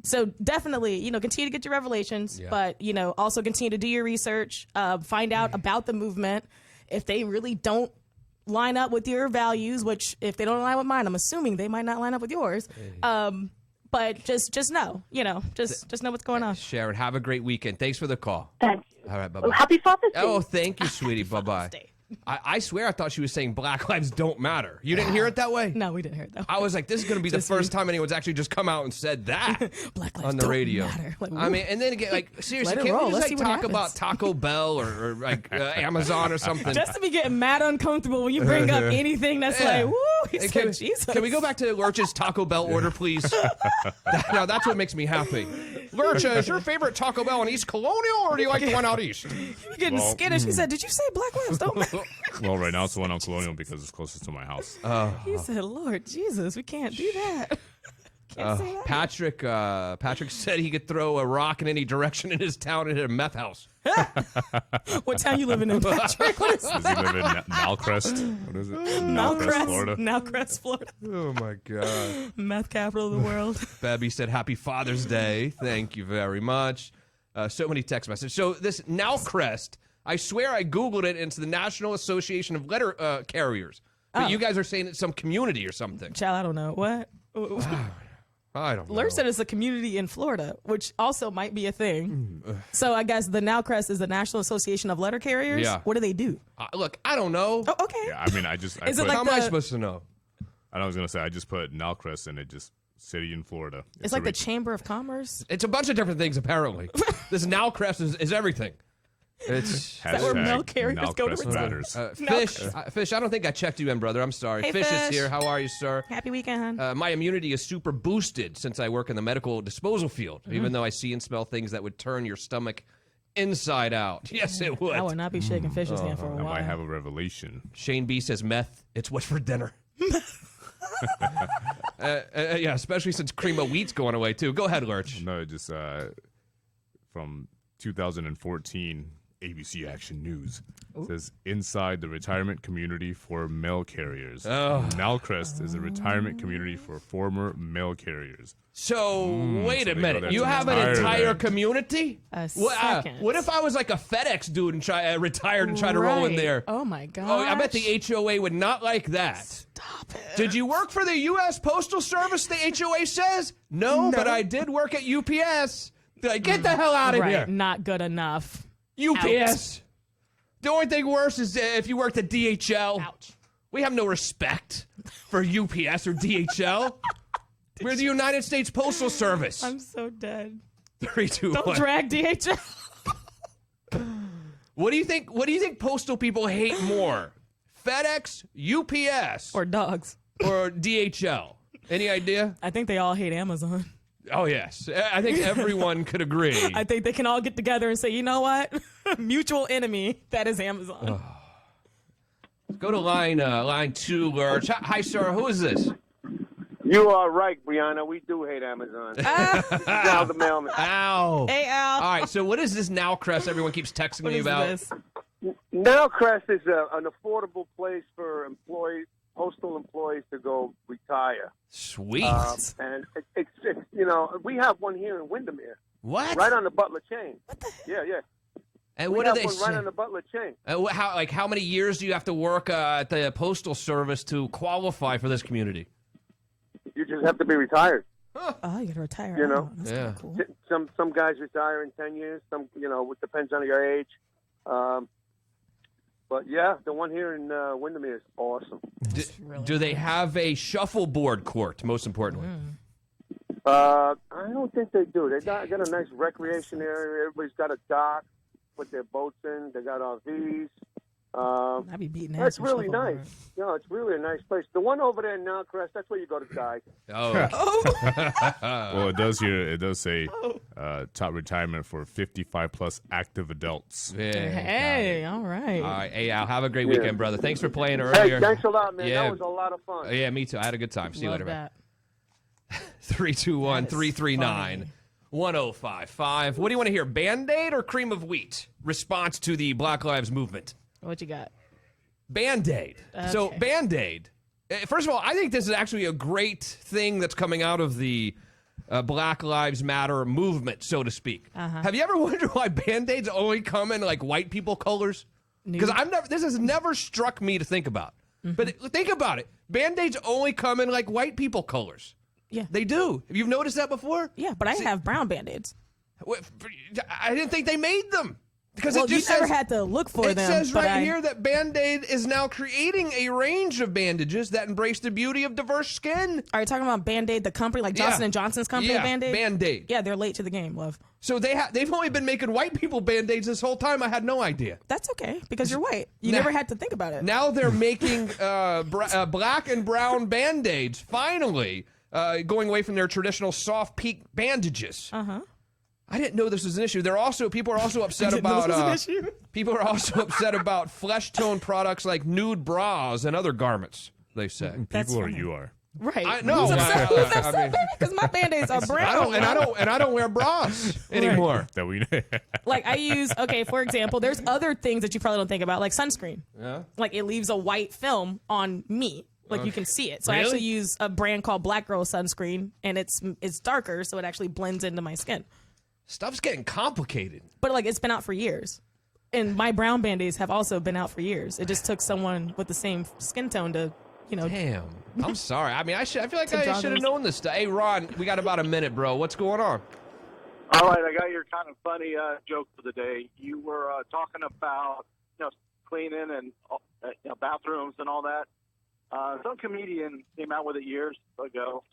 Speaker 6: So definitely, continue to get your revelations, but, also continue to do your research, find out about the movement. If they really don't line up with your values, which if they don't align with mine, I'm assuming they might not line up with yours. But just know, just know what's going on.
Speaker 5: Sharon, have a great weekend. Thanks for the call.
Speaker 11: Thank you.
Speaker 5: All right, bye-bye.
Speaker 11: Happy Father's Day.
Speaker 5: Oh, thank you, sweetie. Bye-bye. I swear I thought she was saying Black Lives don't matter. You didn't hear it that way?
Speaker 6: No, we didn't hear it that way.
Speaker 5: I was like, this is going to be the first time anyone's actually just come out and said that
Speaker 6: Black Lives
Speaker 5: on the radio.
Speaker 6: Don't matter. Like,
Speaker 5: I mean, and then again, like, seriously, can't we just talk about Taco Bell or like Amazon or something?
Speaker 6: Just to be getting mad uncomfortable when you bring up anything that's like, woo, Jesus.
Speaker 5: Can we go back to Lurch's Taco Bell order, please? Now, that's what makes me happy. Lurch, is your favorite Taco Bell in East Colonial, or do you like the one out east?
Speaker 6: You're getting skittish. He said, did you say Black Lives don't matter?
Speaker 7: Well, right now it's the one on Colonial because it's closest to my house.
Speaker 6: He said, Lord Jesus, we can't do that. Can't say that.
Speaker 5: Patrick said he could throw a rock in any direction in his town and hit a meth house.
Speaker 6: What town you living in, Patrick? What is
Speaker 7: Does he live in Nalcrest? What is it? Nalcrest, Florida.
Speaker 6: Nalcrest, Florida.
Speaker 5: Oh, my God.
Speaker 6: Meth capital of the world.
Speaker 5: Bebby said, Happy Father's Day. Thank you very much. So many text messages. So this Nalcrest, I swear I Googled it, and it's the National Association of Letter Carriers. But you guys are saying it's some community or something.
Speaker 6: Child, I don't know. What?
Speaker 5: I don't know.
Speaker 6: Lurch said it's a community in Florida, which also might be a thing. So I guess the NALCREST is the National Association of Letter Carriers?
Speaker 5: Yeah.
Speaker 6: What do they do?
Speaker 5: Look, I don't know.
Speaker 6: Oh, okay.
Speaker 7: Yeah, I mean, how
Speaker 5: am I supposed to know?
Speaker 7: I was going to say, I just put Nalcrest and it just city in Florida.
Speaker 6: It's like the Chamber of Commerce?
Speaker 5: It's a bunch of different things, apparently. This Nalcrest is everything. It's
Speaker 6: that where milk carriers go to retire?
Speaker 5: Fish, I don't think I checked you in, brother. I'm sorry.
Speaker 6: Hey,
Speaker 5: Fish is here. How are you, sir?
Speaker 6: Happy weekend, hon.
Speaker 5: My immunity is super boosted since I work in the medical disposal field, even though I see and smell things that would turn your stomach inside out. Yes, it would.
Speaker 6: I would not be shaking Fish's hand for a while.
Speaker 7: I might have a revelation.
Speaker 5: Shane B says meth. It's what's for dinner. Yeah, especially since cream of wheat's going away, too. Go ahead, Lurch.
Speaker 7: No, just from 2014... ABC Action News. It says, inside the retirement community for mail carriers.
Speaker 5: Oh.
Speaker 7: Nowcrest is a retirement community for former mail carriers.
Speaker 5: So, wait a
Speaker 7: so they go
Speaker 5: minute.
Speaker 7: there
Speaker 5: You
Speaker 7: to
Speaker 5: have an
Speaker 7: retire
Speaker 5: entire
Speaker 7: then.
Speaker 5: community? What if I was like a FedEx dude and retired and tried to roll in there?
Speaker 6: Oh, my God.
Speaker 5: Oh, I bet the HOA would not like that. Stop it. Did you work for the U.S. Postal Service, the HOA says? No, but I did work at UPS. Like, get the hell out of here.
Speaker 6: Not good enough.
Speaker 5: UPS.
Speaker 6: Out.
Speaker 5: The only thing worse is if you worked at DHL.
Speaker 6: Ouch.
Speaker 5: We have no respect for UPS or DHL. We're the United States Postal Service.
Speaker 6: I'm so dead.
Speaker 5: 3, 2,
Speaker 6: Don't
Speaker 5: 1.
Speaker 6: drag DHL.
Speaker 5: What do you think? What do you think postal people hate more? FedEx, UPS,
Speaker 6: or dogs,
Speaker 5: or DHL? Any idea?
Speaker 6: I think they all hate Amazon.
Speaker 5: Oh yes, I think everyone could agree.
Speaker 6: I think they can all get together and say, you know what? Mutual enemy. That is Amazon.
Speaker 5: Go to line 2, Lurch. Hi, sir. Who is this?
Speaker 14: You are right, Brianna. We do hate Amazon. Now the mailman.
Speaker 5: Ow.
Speaker 6: Hey, Al.
Speaker 5: All right, so what is this Nowcrest everyone keeps texting me about?
Speaker 14: Nowcrest is an affordable place for postal employees to go retire.
Speaker 5: Sweet.
Speaker 14: And it's you know, we have one here in Windermere.
Speaker 5: What?
Speaker 14: Right on the Butler chain. What the heck? Yeah.
Speaker 5: And
Speaker 14: we
Speaker 5: what
Speaker 14: have
Speaker 5: do they
Speaker 14: one
Speaker 5: say?
Speaker 14: right on the Butler chain.
Speaker 5: How many years do you have to work at the Postal Service to qualify for this community?
Speaker 14: You just have to be retired.
Speaker 6: Oh, you got to retire.
Speaker 14: You know?
Speaker 6: That's kinda cool.
Speaker 14: Some guys retire in 10 years. Some, you know, it depends on your age. But yeah, the one here in Windermere is awesome.
Speaker 5: Do they have a shuffleboard court, most importantly?
Speaker 14: I don't think they do. They got a nice recreation area. Everybody's got a dock, put their boats in. They got RVs.
Speaker 6: I'd be beating ass.
Speaker 14: That's
Speaker 6: with
Speaker 14: really
Speaker 6: shuffleboard.
Speaker 14: nice. No, it's really a nice place. The one over there in Nowcrest, that's where you go to die.
Speaker 7: Well, it does say top retirement for 55-plus active adults.
Speaker 5: Yeah.
Speaker 6: Hey, all right.
Speaker 5: All right. Hey, Al, have a great weekend, brother. Thanks for playing earlier.
Speaker 14: Hey, thanks a lot, man.
Speaker 5: Yeah.
Speaker 14: That was a lot of fun.
Speaker 5: Yeah, me too. I had a good time. See you
Speaker 6: Love
Speaker 5: later, man.
Speaker 6: that.
Speaker 5: 321-339-1055. What do you want to hear, Band-Aid or cream of wheat? Response to the Black Lives Movement.
Speaker 6: What you got?
Speaker 5: Band-Aid. So
Speaker 6: Okay.
Speaker 5: Band-Aid. First of all, I think this is actually a great thing that's coming out of the Black Lives Matter movement, so to speak. Have you ever wondered why Band-Aids only come in like white people colors? Because this has never struck me to think about. But think about it. Band-Aids only come in like white people colors.
Speaker 6: Yeah.
Speaker 5: They do. Have you noticed that before?
Speaker 6: Yeah, but I have brown Band-Aids.
Speaker 5: I didn't think they made them. Because
Speaker 6: Well,
Speaker 5: it just
Speaker 6: you never
Speaker 5: says,
Speaker 6: had to look for
Speaker 5: it
Speaker 6: them.
Speaker 5: says
Speaker 6: but
Speaker 5: right here that Band-Aid is now creating a range of bandages that embrace the beauty of diverse skin.
Speaker 6: Are you talking about Band-Aid, the company, like Johnson & Johnson's company,
Speaker 5: Yeah,
Speaker 6: Band-Aid?
Speaker 5: Band-Aid.
Speaker 6: Yeah, they're late to the game, love.
Speaker 5: So they've only been making white people Band-Aids this whole time. I had no idea.
Speaker 6: That's okay, because you're white. You
Speaker 5: Now-
Speaker 6: never had to think about it.
Speaker 5: Now they're making black and brown Band-Aids, finally, going away from their traditional soft peak bandages. I didn't know this was an issue. People are also upset about people are also upset about flesh tone products like nude bras and other garments. They say
Speaker 7: People or you are.
Speaker 6: Right.
Speaker 5: I know.
Speaker 6: Who's upset? Because my Band-Aids are brown.
Speaker 5: I don't wear bras anymore.
Speaker 7: That we
Speaker 6: Like I use, for example, there's other things that you probably don't think about, like sunscreen.
Speaker 5: Yeah.
Speaker 6: Like it leaves a white film on me. Like you can see it. So I
Speaker 5: Really?
Speaker 6: actually use a brand called Black Girl sunscreen, and it's darker, so it actually blends into my skin.
Speaker 5: Stuff's getting complicated.
Speaker 6: But like it's been out for years. And my brown Band-Aids have also been out for years. It just took someone with the same skin tone to,
Speaker 5: Damn. I'm sorry. I mean, I feel like
Speaker 6: To
Speaker 5: I
Speaker 6: draw
Speaker 5: should have
Speaker 6: them.
Speaker 5: known this stuff. Hey, Ron, we got about a minute, bro. What's going on?
Speaker 16: All right, I got your kind of funny joke for the day. You were talking about cleaning and bathrooms and all that. Some comedian came out with it years ago,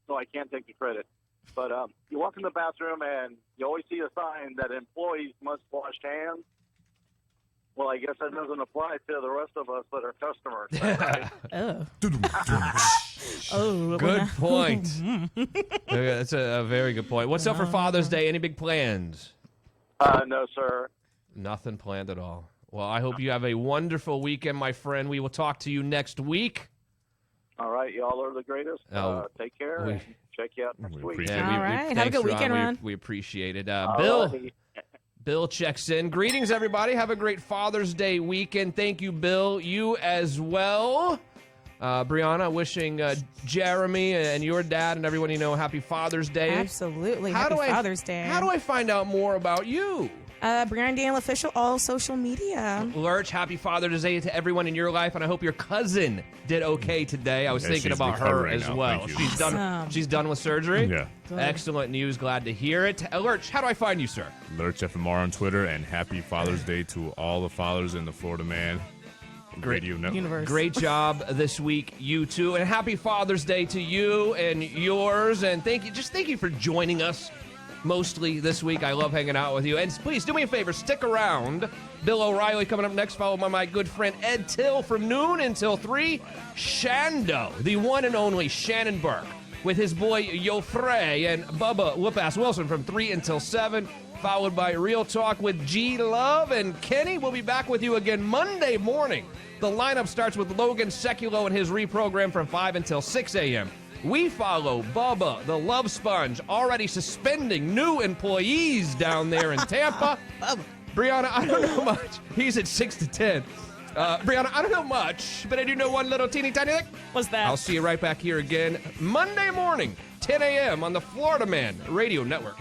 Speaker 16: so I can't take the credit. But you walk in the bathroom and you always see a sign that employees must wash hands. Well, I guess that doesn't apply to the rest of us that are customers. Right?
Speaker 5: Good point. Yeah, that's a very good point. What's up for Father's Day? Any big plans?
Speaker 16: No, sir.
Speaker 5: Nothing planned at all. Well, I hope you have a wonderful weekend, my friend. We will talk to you next week.
Speaker 16: All right, y'all are the greatest.
Speaker 5: Oh,
Speaker 16: take care
Speaker 5: we-
Speaker 16: and check you out next week.
Speaker 6: All right. Have a
Speaker 5: thanks,
Speaker 6: good weekend, Ron.
Speaker 5: We appreciate it.
Speaker 16: All
Speaker 5: Bill,
Speaker 16: righty.
Speaker 5: Bill checks in. Greetings, everybody. Have a great Father's Day weekend. Thank you, Bill. You as well. Brianna, wishing Jeremy and your dad and everyone you know happy Father's Day.
Speaker 6: Absolutely. Happy Father's Day.
Speaker 5: How do I find out more about you?
Speaker 6: Brianna Daniel Official, all social media.
Speaker 5: Lurch, happy Father's Day to everyone in your life, and I hope your cousin did okay today. I was thinking about her as well. She's done with surgery?
Speaker 7: Yeah.
Speaker 6: Good.
Speaker 5: Excellent news. Glad to hear it. Lurch, how do I find you, sir?
Speaker 7: Lurch FMR on Twitter, and happy Father's Day to all the fathers in the Florida Man Radio Network.
Speaker 6: Universe.
Speaker 5: Great job this week, you two, and happy Father's Day to you and yours, and thank you for joining us mostly this week. I love hanging out with you, and please do me a favor, stick around. Bill O'Reilly coming up next, followed by my good friend Ed Till from noon until 3. Shando, the one and only Shannon Burke, with his boy Yo Frey and Bubba Whoop-Ass Wilson from 3 until 7. Followed by Real Talk with G Love and Kenny. We'll be back with you again Monday morning. The lineup starts with Logan Seculo and his reprogram from 5 until 6 a.m. We follow Bubba, the Love Sponge, already suspending new employees down there in Tampa. Brianna, I don't know much. He's at 6 to 10. Brianna, I don't know much, but I do know one little teeny tiny thing.
Speaker 6: What's that?
Speaker 5: I'll see you right back here again Monday morning, 10 a.m. on the Florida Man Radio Network.